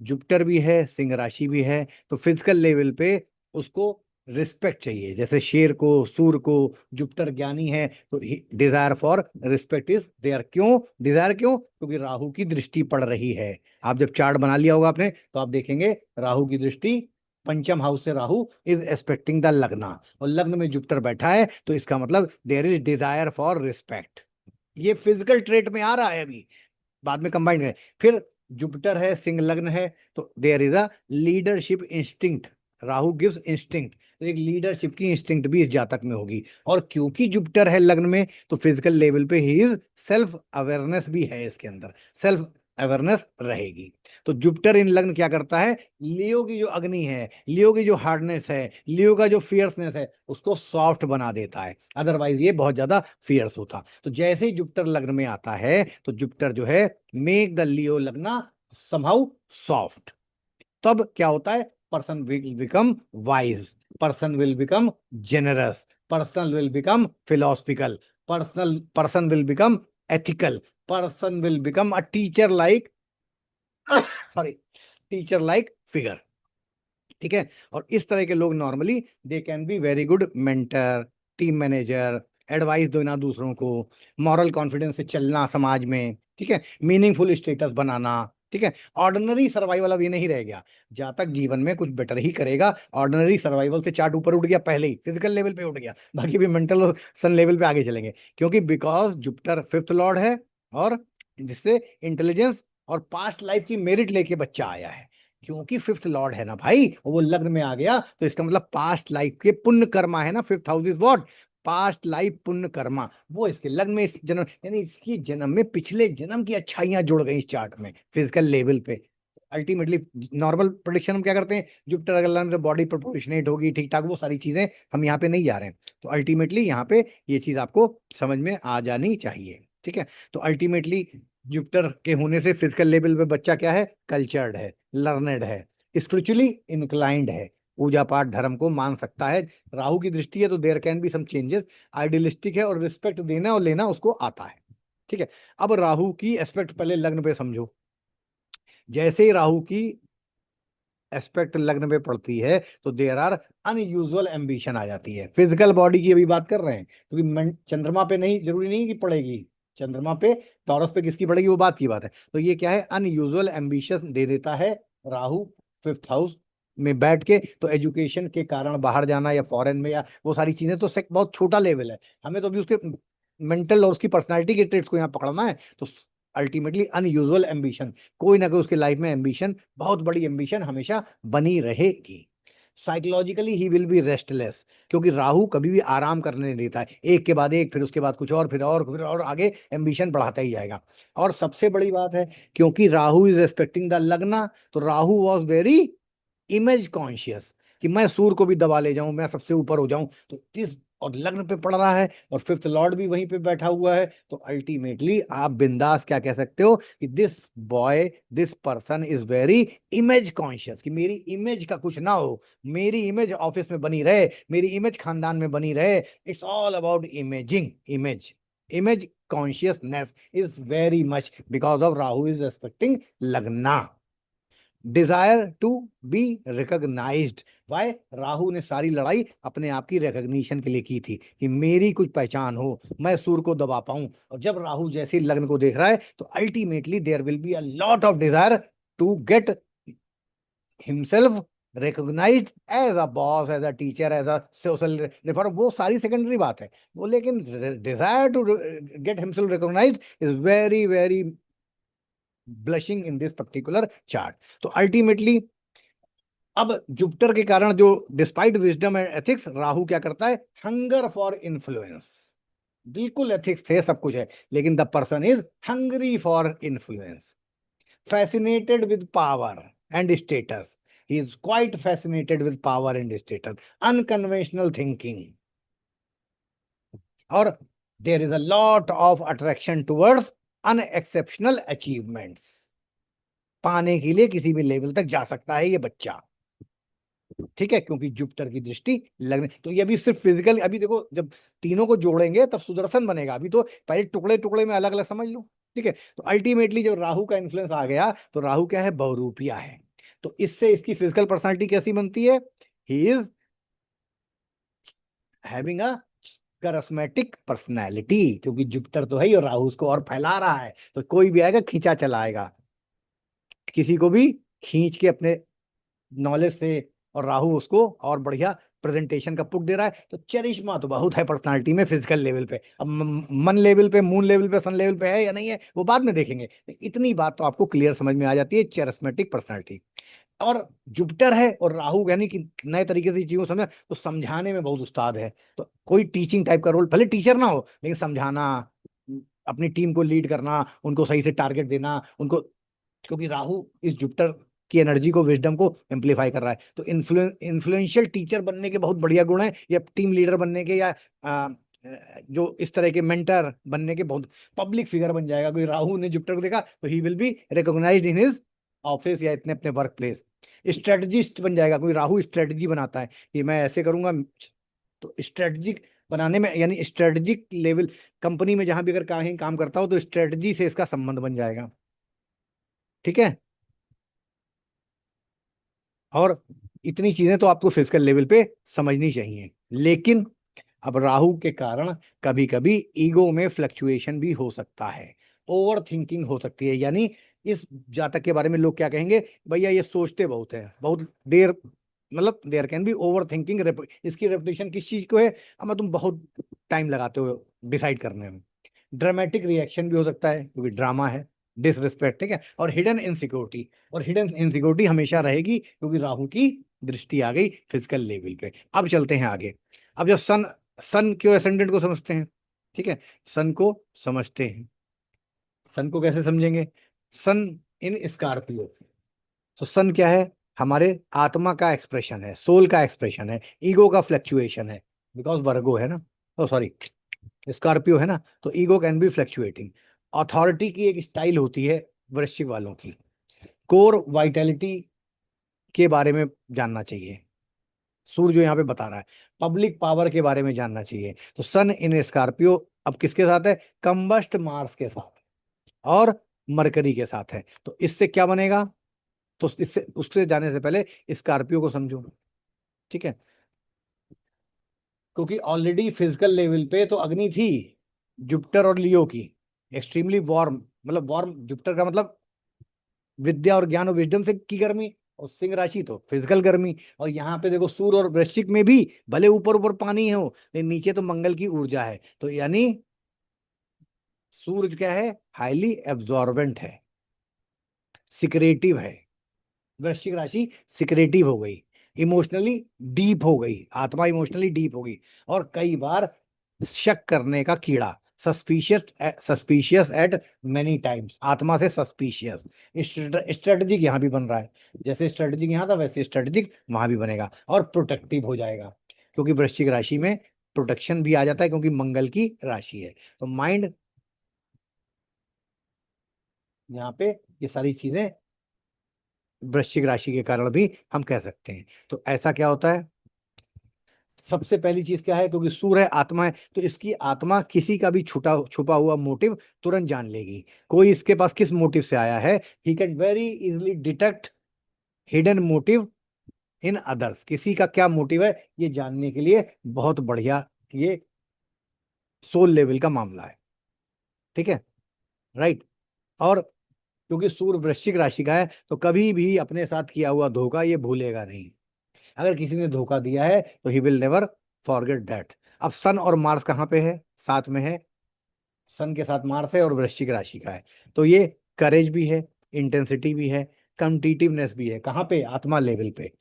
जुपिटर भी है, सिंह राशि भी है, तो फिजिकल लेवल पे उसको रिस्पेक्ट चाहिए। जैसे शेर को, सूर को, जुपिटर ज्ञानी है तो desire for respect is there. क्यों डिजायर, क्यों, क्योंकि राहु की दृष्टि पड़ रही है। आप जब चार्ट बना लिया होगा आपने तो आप देखेंगे राहु की दृष्टि, पंचम हाउस से राहु इज एक्सपेक्टिंग द लग्ना, और लग्न में जुपिटर बैठा है तो इसका मतलब there is desire for respect. ये फिजिकल ट्रेट में आ रहा है, अभी बाद में कंबाइंड है। फिर जुपिटर है, सिंह लग्न है, तो there is a leadership instinct, Rahu gives instinct, तो एक लीडरशिप की इंस्टिंक्ट भी इस जातक में होगी। और क्योंकि जुपिटर है लग्न में तो फिजिकल लेवल पे ही इज सेल्फ अवेयरनेस भी है इसके अंदर, सेल्फ अवेयरनेस रहेगी। तो जुपिटर इन लग्न क्या करता है, लियो की जो अग्नि है, लियो की जो हार्डनेस है, लियो का जो फियर्सनेस है, उसको सॉफ्ट बना देता है, अदरवाइज ये बहुत ज्यादा फियर्स होता। तो जैसे ही जुपिटर लग्न में आता है तो जुपिटर जो है मेक द लियो लग्ना समहाउ सॉफ्ट। तब क्या होता है, person will become wise, person will become generous, person will become philosophical, person will become ethical, person will become a teacher like sorry, teacher like figure. ठीक है, और इस तरह के लोग normally they can be very good mentor, team manager, advice देना दूसरों को, मॉरल कॉन्फिडेंस से चलना समाज में, ठीक है, मीनिंगफुल स्टेटस बनाना। ठीक है, ऑर्डिनरी सर्वाइवल अब ये नहीं रह गया, जहां तक जीवन में कुछ बेटर ही करेगा। ऑर्डिनरी सर्वाइवल से चार्ट ऊपर उठ गया, पहले ही फिजिकल लेवल पे उठ गया, बाकी भी मेंटल और सन लेवल पे आगे चलेंगे, क्योंकि बिकॉज जुपिटर फिफ्थ लॉर्ड है, और जिससे इंटेलिजेंस और पास्ट लाइफ की मेरिट लेके बच्चा आया है। क्योंकि फिफ्थ लॉर्ड है ना भाई, वो लग्न में आ गया, तो इसका मतलब पास्ट लाइफ के पुण्य कर्मा है ना, fifth house is what, past life पुण्य कर्मा, वो इसके लग्न में, इस जन्म यानी इसकी जन्म में पिछले जन्म की अच्छाइयां जुड़ गई इस चार्ट में फिजिकल लेवल पे। अल्टीमेटली नॉर्मल प्रोडिक्शन हम क्या करते हैं, जुपिटर अगर लग्न में बॉडी प्रोपोर्शनेट होगी ठीक ठाक, वो सारी चीजें हम यहाँ पे नहीं जा रहे हैं। तो अल्टीमेटली यहाँ पे ये चीज आपको समझ में आ जानी चाहिए। ठीक है, तो अल्टीमेटली जुपिटर के होने से फिजिकल लेवल पे बच्चा क्या है, कल्चर्ड है, लर्नेड है, स्पिरिचुअली इंक्लाइंड है, पूजा पाठ धर्म को मान सकता है। राहु की दृष्टि है तो there can be some changes, idealistic है और रिस्पेक्ट देना और लेना उसको आता है। ठीक है, अब राहु की एस्पेक्ट पहले लग्न पे समझो। जैसे ही राहु की एस्पेक्ट लग्न पे पड़ती है तो देयर आर अनयूजुअल एम्बिशन आ जाती है। फिजिकल बॉडी की अभी बात कर रहे हैं, क्योंकि चंद्रमा पे नहीं, जरूरी नहीं कि पड़ेगी, चंद्रमा पे टॉरस पे किसकी पड़ेगी वो बात की बात है। तो ये क्या है, अनयूजुअल एम्बिशन दे देता है राहु फिफ्थ हाउस में बैठ के। तो एजुकेशन के कारण बाहर जाना या फॉरेन में या वो सारी चीजें तो बहुत छोटा लेवल है, हमें तो अभी उसके मेंटल और उसकी पर्सनालिटी के ट्रेट्स को यहाँ पकड़ना है। तो अल्टीमेटली अनयूजुअल एम्बिशन, कोई ना कोई उसके लाइफ में एम्बिशन, बहुत बड़ी एम्बिशन हमेशा बनी रहेगी। Psychologically he will B restless, क्योंकि राहु कभी भी आराम करने नहीं देता है, एक के बाद एक, फिर उसके बाद कुछ और, फिर और आगे एम्बिशन बढ़ाता ही जाएगा। और सबसे बड़ी बात है, क्योंकि राहु इज एक्सपेक्टिंग द लग्ना, तो Rahu was very image conscious, कि मैं सूर्य को भी दबा ले जाऊं, मैं सबसे ऊपर हो जाऊं। तो इस और लग्न पे पड़ रहा है और फिफ्थ लॉर्ड भी वहीं पे बैठा हुआ है, तो अल्टीमेटली आप बिंदास क्या कह सकते हो कि this boy, this person is very image conscious, कि मेरी इमेज का कुछ ना हो, मेरी इमेज ऑफिस में बनी रहे, मेरी इमेज खानदान में बनी रहे। It's all about imaging, image consciousness is very much because of Rahu is expecting lagna. Desire to be recognised, why, Rahu ने सारी लड़ाई अपने आप की रिकॉग्निशन के लिए की थी, कि मेरी कुछ पहचान हो, मैं सूर्य को दबा पाऊं। और जब राहु जैसे लग्न को देख रहा है तो ultimately there will be a lot of desire to get himself recognized as a boss, as a teacher, as a social reform, वो सारी सेकेंडरी बात है वो, लेकिन desire to get himself recognized is very very blushing in this particular chart। तो ultimately अब Jupiter के कारण जो despite wisdom and ethics, Rahu क्या करता है, हंगर फॉर इन्फ्लुएंस। बिल्कुल एथिक्स थे, सब कुछ है, लेकिन the person is hungry for influence, fascinated with power and status. He is quite fascinated with power and status, unconventional thinking. और there is a lot of attraction towards unexceptional achievements. पाने के लिए किसी भी लेवल तक जा सकता है ये बच्चा। ठीक है, क्योंकि जुपिटर की दृष्टि लगने, तो ये अभी सिर्फ फिजिकल, अभी देखो जब तीनों को जोड़ेंगे तब सुदर्शन बनेगा, अभी तो पहले टुकड़े टुकड़े में अलग अलग समझ लो। ठीक है, तो अल्टीमेटली जब राहु का इन्फ्लुएंस आ गया तो राहु क्या है, बहुरूपिया है, तो इससे इसकी फिजिकल पर्सनालिटी कैसी बनती है, he is having a charismatic personality, क्योंकि जुपिटर तो है ही और राहु उसको और फैला रहा है, तो कोई भी आएगा खींचा चला आएगा, किसी को भी खींच के अपने नॉलेज से, और राहु उसको और बढ़िया प्रेजेंटेशन का पुट दे रहा है। तो चरिश्मा तो बहुत है पर्सनालिटी में फिजिकल लेवल पे, अब मन लेवल पे, मून लेवल पे, सन लेवल पे है या नहीं है वो बाद में देखेंगे, इतनी बात तो आपको क्लियर समझ में आ जाती है, चरिस्मेटिक पर्सनालिटी। और जुपिटर है और राहु यानी कि नए तरीके से चीजों समझ, तो समझाने में बहुत उस्ताद है। तो कोई टीचिंग टाइप का रोल, भले टीचर ना हो लेकिन समझाना, अपनी टीम को लीड करना, उनको सही से टारगेट देना, उनको क्योंकि राहु इस जुपिटर की एनर्जी को, विजडम को एम्पलीफाई कर रहा है। तो इन्फ्लुएंशियल टीचर बनने के बहुत बढ़िया गुण है, या टीम लीडर बनने के, या जो इस तरह के मेंटर बनने के, बहुत पब्लिक फिगर बन जाएगा। कोई राहु ने जुपिटर को देखा तो he will be recognized in his office या इतने अपने वर्क प्लेस। स्ट्रेटजिस्ट बन जाएगा, कोई राहु स्ट्रेटजी बनाता है कि मैं ऐसे करूंगा, तो स्ट्रेटजिक बनाने में, यानी स्ट्रेटजिक लेवल कंपनी में जहां भी अगर कहीं काम करता हो तो स्ट्रेटजी से इसका संबंध बन जाएगा। ठीक है, और इतनी चीजें तो आपको फिजिकल लेवल पे समझनी चाहिए। लेकिन अब राहु के कारण कभी कभी ईगो में फ्लक्चुएशन भी हो सकता है, ओवर थिंकिंग हो सकती है। यानी इस जातक के बारे में लोग क्या कहेंगे, भैया ये सोचते बहुत है, बहुत देर, मतलब there can be over thinking. इसकी रेपुटेशन किस चीज को है, अब तुम बहुत टाइम लगाते हो डिसाइड करने में। ड्रामेटिक रिएक्शन भी हो सकता है क्योंकि ड्रामा है, डिसरिस्पेक्ट, ठीक है। और हिडन इनसिक्योरिटी, और हिडन इनसिक्योरिटी हमेशा रहेगी क्योंकि राहु की दृष्टि आ गई फिजिकल लेवल पे। अब चलते हैं आगे। अब जब सन सन क्यों एसेंडेंट को समझते हैं, ठीक है, सन को समझते हैं। सन को कैसे समझेंगे, सन इन स्कॉर्पियो। तो सन क्या है, हमारे आत्मा का एक्सप्रेशन है, सोल का एक्सप्रेशन है, ईगो का फ्लक्चुएशन है। बिकॉज वर्गो है ना, ओ सॉरी स्कॉर्पियो है ना, तो ego can be fluctuating. Authority की एक स्टाइल होती है वृश्चिक वालों की। कोर वाइटैलिटी के बारे में जानना चाहिए, सूर्य जो यहाँ पे बता रहा है। पब्लिक पावर के बारे में जानना चाहिए। तो सन इन स्कॉर्पियो अब किसके साथ है, कंबस्ट मार्स के साथ और मरकरी के साथ है। तो इससे क्या बनेगा, तो इससे उससे जाने से पहले स्कॉर्पियो को समझो, ठीक है। क्योंकि ऑलरेडी फिजिकल लेवल पे तो अग्नि थी जुपिटर और लियो की, एक्सट्रीमली वार्म, मतलब वार्म जुपिटर का मतलब विद्या और ज्ञान और विजडम से की गर्मी, और सिंह राशि तो फिजिकल गर्मी। और यहाँ पे देखो सूर्य और वृश्चिक में भी भले ऊपर ऊपर पानी हो लेकिन नीचे तो मंगल की ऊर्जा है। तो यानी सूर्य क्या है, हाईली एब्जॉर्बेंट है, सिक्रेटिव है। वृश्चिक राशि सिक्रेटिव हो गई, इमोशनली डीप हो गई, आत्मा इमोशनली डीप हो गई। और कई बार शक करने का कीड़ा, suspicious suspicious eight many times, आत्मा से सस्पिशियस। स्ट्रेटेजिक यहाँ भी बन रहा है, जैसे स्ट्रेटेजिक यहाँ था वैसे स्ट्रेटेजिक वहां भी बनेगा। और प्रोटेक्टिव हो जाएगा क्योंकि वृश्चिक राशि में प्रोटेक्शन भी आ जाता है क्योंकि मंगल की राशि है। तो माइंड यहाँ पे ये सारी चीजें वृश्चिक राशि के कारण भी हम कह सकते हैं। तो ऐसा क्या होता है, सबसे पहली चीज क्या है, क्योंकि सूर्य है, आत्मा है, तो इसकी आत्मा किसी का भी छुपा छुपा हुआ मोटिव तुरंत जान लेगी। कोई इसके पास किस मोटिव से आया है, he can very easily detect hidden motive in others. किसी का क्या मोटिव है ये जानने के लिए बहुत बढ़िया ये सोल लेवल का मामला है, ठीक है, राइट। और क्योंकि सूर्य वृश्चिक राशि का है तो कभी भी अपने साथ किया हुआ धोखा ये भूलेगा नहीं। अगर किसी ने धोखा दिया है तो he will never forget that. अब सन और मार्स कहाँ पे है, साथ में है, सन के साथ मार्स है और वृश्चिक राशि का है। तो ये करेज भी है, इंटेंसिटी भी है, कम्पिटिटिवनेस भी है। कहाँ पे, आत्मा लेवल पे।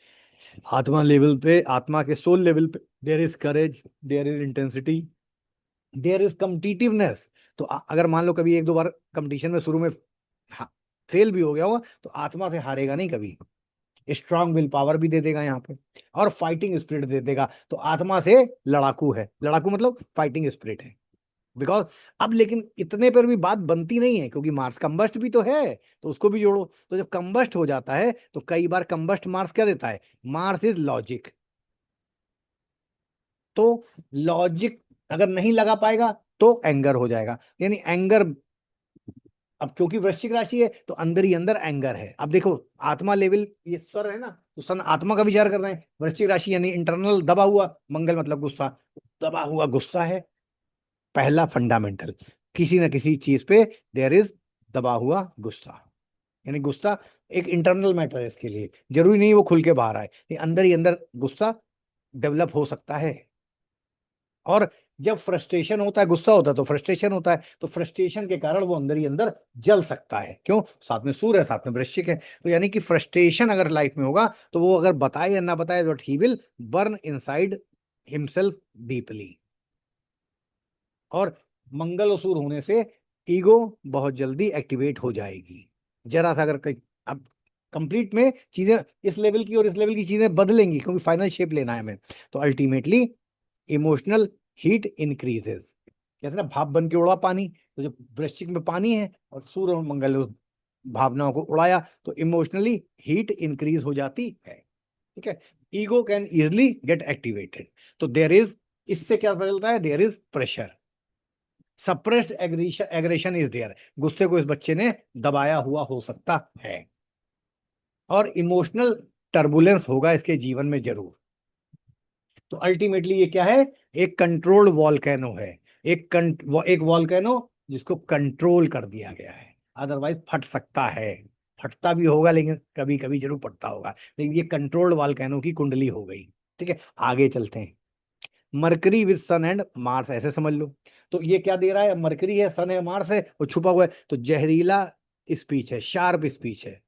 आत्मा लेवल पे, आत्मा के सोल लेवल पे there is courage, there is intensity, there is competitiveness. तो अगर मान लो कभी एक दो बार कंपटीशन में शुरू में फेल भी हो गया होगा तो आत्मा से हारेगा नहीं कभी। स्ट्रांग विल पावर भी दे देगा यहाँ पे, और फाइटिंग स्पिरिट दे देगा। तो आत्मा से लड़ाकू है, लड़ाकू मतलब फाइटिंग स्पिरिट है। बिकॉज अब लेकिन इतने पर भी बात बनती नहीं है क्योंकि मार्स कंबस्ट भी तो है, तो उसको भी जोड़ो। तो जब कंबस्ट हो जाता है तो कई बार कंबस्ट मार्स क्या देता है, मार्स इज लॉजिक। तो लॉजिक अगर नहीं लगा पाएगा तो एंगर हो जाएगा, यानी एंगर। अब क्योंकि वृश्चिक राशि है तो अंदर ही अंदर एंगर है। अब देखो आत्मा लेवल ये स्वर है ना, तो सन आत्मा का विचार कर रहे हैं, वृश्चिक राशि यानी इंटरनल दबा हुआ, मंगल मतलब गुस्सा, दबा हुआ गुस्सा है पहला फंडामेंटल। किसी ना किसी चीज पे देयर इज दबा हुआ गुस्सा, यानी गुस्सा एक इंटरनल मैटर है। इसके लिए जरूरी नहीं वो खुल के बाहर आए, ये अंदर ही अंदर गुस्सा डेवलप हो सकता है। और जब फ्रस्ट्रेशन होता है, गुस्सा होता है तो फ्रस्ट्रेशन होता है, तो फ्रस्ट्रेशन के कारण वो अंदर ही अंदर जल सकता है। क्यों, साथ में सूर्य है, साथ में वृश्चिक है। तो यानी कि फ्रस्ट्रेशन अगर लाइफ में होगा तो वो अगर बताए या ना बताए but he will burn inside himself deeply. और मंगल और सूर्य होने से ईगो बहुत जल्दी एक्टिवेट हो जाएगी। जरा सा अगर कहीं अब कंप्लीट में चीजें इस लेवल की और इस लेवल की चीजें बदलेंगी क्योंकि फाइनल शेप लेना है हमें, तो अल्टीमेटली इमोशनल हीट इंक्रीजेस। कहते हैं ना भाप बन के उड़ा पानी, तो जब वृश्चिक में पानी है और सूर्य और मंगल ने उस भावनाओं को उड़ाया तो इमोशनली हीट इंक्रीज हो जाती है। ठीक है, ego can easily get activated. तो देयर इज, इससे क्या बदलता है, there is pressure, suppressed aggression is there, गुस्से को इस बच्चे ने दबाया हुआ हो सकता है, और इमोशनल टर्बुलेंस होगा इसके जीवन में जरूर। तो अल्टीमेटली ये क्या है, एक कंट्रोल्ड वॉल्केनो है, एक वॉल्केनो जिसको कंट्रोल कर दिया गया है, अदरवाइज फट सकता है, फटता भी होगा लेकिन कभी कभी जरूर फटता होगा, लेकिन ये कंट्रोल्ड वॉल्केनो की कुंडली हो गई। ठीक है, आगे चलते हैं। Mercury with sun and Mars, ऐसे समझ लो। तो ये क्या दे रहा है, मरकरी है, सन है, मार्स है और छुपा हुआ है, तो जहरीला स्पीच है, शार्प स्पीच है,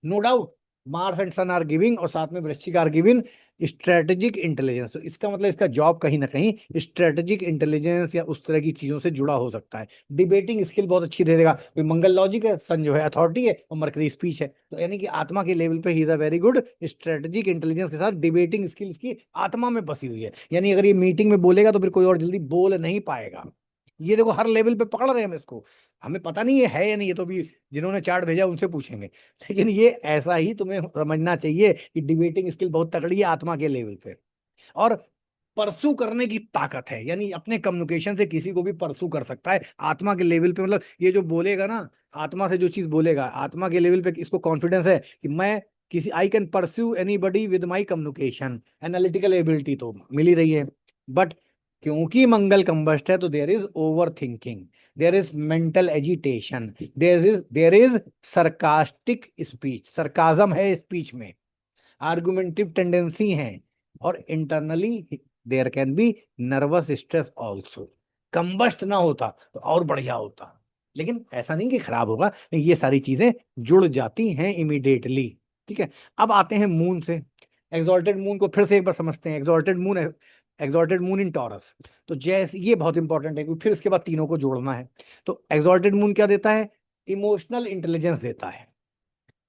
no doubt. Mars and sun are giving, और साथ में वृश्चिक आर गिविंग स्ट्रेटेजिक इंटेलिजेंस, तो इसका मतलब इसका जॉब कहीं ना कहीं स्ट्रेटेजिक इंटेलिजेंस या उस तरह की चीजों से जुड़ा हो सकता है। डिबेटिंग स्किल बहुत अच्छी दे देगा, कोई मंगल लॉजिक है, सन जो है अथॉरिटी है और मरकरी स्पीच है, तो यानी कि आत्मा के लेवल पे he is a very good. Strategic intelligence के साथ डिबेटिंग स्किल की आत्मा में बसी हुई है, यानी अगर ये मीटिंग में बोलेगा तो फिर कोई और जल्दी बोल नहीं पाएगा। ये देखो हर लेवल पे पकड़ रहे हैं हम इसको, हमें पता नहीं ये है या नहीं, ये तो भी जिन्होंने चार्ट भेजा उनसे पूछेंगे, लेकिन ये ऐसा ही तुम्हें समझना चाहिए कि डिबेटिंग स्किल बहुत तगड़ी है आत्मा के लेवल पे, और परसू करने की ताकत है, यानी अपने कम्युनिकेशन से किसी को भी परसू कर सकता है आत्मा के लेवल पे। मतलब ये जो बोलेगा ना, आत्मा से जो चीज बोलेगा, आत्मा के लेवल पे इसको कॉन्फिडेंस है कि मैं किसी, I can pursue anybody with my communication, analytical ability तो मिल ही रही है, बट क्योंकि मंगल कंबस्ट है तो there is over thinking, there is mental agitation, there is sarcastic speech, sarcasm है स्पीच में, आर्गुमेंटिव टेंडेंसी है, और internally there can be nervous stress also. Combust ना होता तो और बढ़िया होता, लेकिन ऐसा नहीं कि खराब होगा, ये सारी चीजें जुड़ जाती हैं इमीडिएटली। ठीक है, अब आते हैं मून से। एक्सॉल्टेड मून को फिर से एक बार समझते हैं। एक्सॉल्टेड मून इन टॉरस, तो जैसे ये बहुत इंपॉर्टेंट है क्योंकि फिर इसके बाद तीनों को जोड़ना है। तो एक्सॉल्टेड मून क्या देता है, इमोशनल इंटेलिजेंस देता है,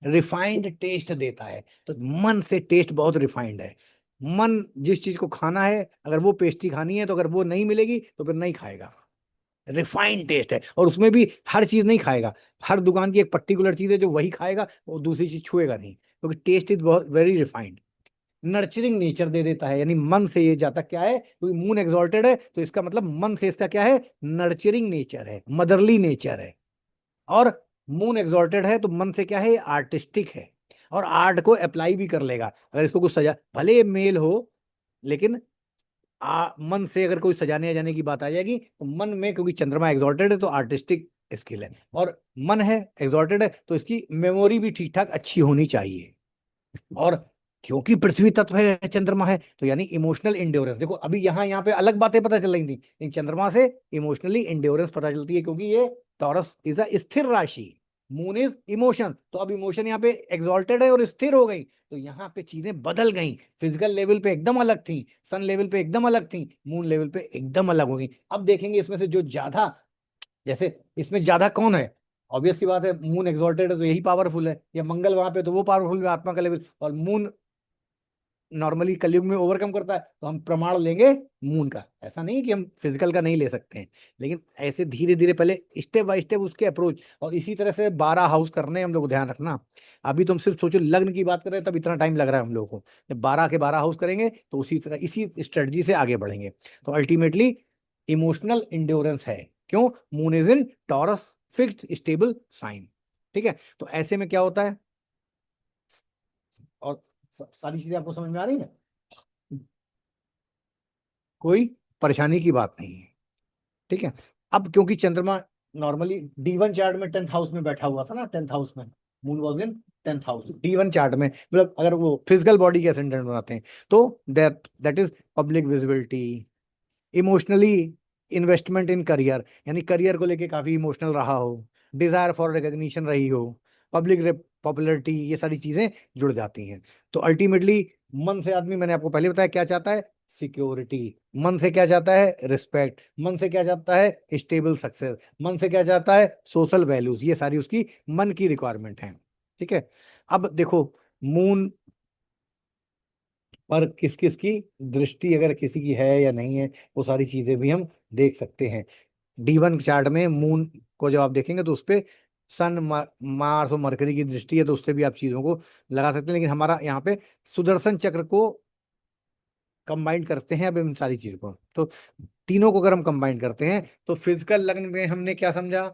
रिफाइंड टेस्ट देता है, तो मन से टेस्ट बहुत रिफाइंड है। मन जिस चीज को खाना है, अगर वो पेस्ट्री खानी है तो अगर वो नहीं मिलेगी तो फिर नहीं खाएगा। रिफाइंड टेस्ट है, और उसमें भी हर चीज नहीं खाएगा, हर दुकान की एक पर्टिकुलर चीज है जो वही खाएगा, वो दूसरी चीज छुएगा नहीं, क्योंकि टेस्ट इज बहुत वेरी रिफाइंड। नर्चरिंग नेचर दे देता है, यानी मन से ये जाता क्या है, क्योंकि मून एक्सॉल्टेड है तो इसका मतलब मन से इसका क्या है, नर्चरिंग नेचर है, मदरली नेचर है। और मून एग्जॉल्टेड है तो मन से क्या है, आर्टिस्टिक है, और आर्ट को अप्लाई भी कर लेगा। अगर इसको कुछ सजा, भले ये मेल हो, लेकिन मन से अगर कोई सजाने या जाने की बात आ जाएगी तो मन में, क्योंकि चंद्रमा एग्जॉल्टेड है तो आर्टिस्टिक स्किल है, और मन है एग्जॉल्टेड है तो इसकी मेमोरी भी ठीक ठाक अच्छी होनी चाहिए। और क्योंकि पृथ्वी तत्व है, चंद्रमा है, तो यानी इमोशनल इंड्योरेंस। देखो अभी यहाँ पे अलग बातें पता चल रही थी, लेकिन चंद्रमा से इमोशनली इंड्योरेंस पता चलती है, क्योंकि ये टॉरस इज अ स्थिर राशि, मून इज इमोशन, तो अब इमोशन यहाँ पे एक्सॉल्टेड है और स्थिर हो गई, तो यहाँ पे चीजें बदल गई। फिजिकल लेवल पे एकदम अलग थी, सन लेवल पे एकदम अलग थी, मून लेवल पे एकदम अलग हो गई। अब देखेंगे इसमें से जो ज्यादा, जैसे इसमें ज्यादा कौन है, ऑब्वियस सी बात है मून एक्सॉल्टेड है तो यही पावरफुल है, या मंगल वहां पे तो वो पावरफुल है आत्मा का लेवल, और मून नॉर्मली कलयुग में ओवरकम करता है, तो हम प्रमाण लेंगे मून का। ऐसा नहीं कि हम फिजिकल का नहीं ले सकते हैं, लेकिन ऐसे धीरे धीरे पहले स्टेप बाय स्टेप उसके अप्रोच, और इसी तरह से 12 हाउस करने हैं हम लोग को, ध्यान रखना। अभी तुम सिर्फ सोचो लग्न की बात कर रहे हैं तब इतना टाइम लग रहा है हम लोग को, जब 12 के 12 हाउस करेंगे तो उसी तरह इसी स्ट्रेटजी से आगे बढ़ेंगे। तो अल्टीमेटली इमोशनल इंड्योरेंस है, क्यों, moon is in Taurus, fixed stable sign. ठीक है, तो ऐसे में क्या होता है, और सारी चीजें आपको समझ में आ रही है, कोई परेशानी की बात नहीं है। ठीक है, अब क्योंकि चंद्रमा नॉर्मली D1 चार्ट में 10th हाउस में बैठा हुआ था ना, 10th हाउस में, moon was in 10th house D1 chart में, मतलब अगर वो फिजिकल बॉडी के असेंडेंट बनाते हैं तो that is public visibility, emotionally investment in career, यानी करियर को लेके काफी इमोशनल रहा हो, डिजायर फॉर रिकॉग्निशन रही हो, पब्लिक पॉपुलरिटी, ये सारी चीजें जुड़ जाती हैं। तो अल्टीमेटली मन से आदमी, मैंने आपको पहले बताया क्या चाहता है, सिक्योरिटी। मन से क्या चाहता है? रिस्पेक्ट। मन से क्या चाहता है? Stable success. मन से क्या चाहता है? Social values. ये सारी उसकी मन की रिक्वायरमेंट है। ठीक है। अब देखो, मून पर किस किस की दृष्टि अगर किसी की है या नहीं है, वो सारी चीजें भी हम देख सकते हैं। D1 चार्ट में मून को जब आप देखेंगे तो उस पे सन, मार्स और मरकरी की दृष्टि है, तो उससे भी आप चीजों को लगा सकते हैं। लेकिन हमारा यहाँ पे सुदर्शन चक्र को कंबाइन करते हैं अब इन सारी चीजों को, तो तीनों को अगर हम कंबाइन करते हैं तो फिजिकल लग्न में हमने क्या समझा?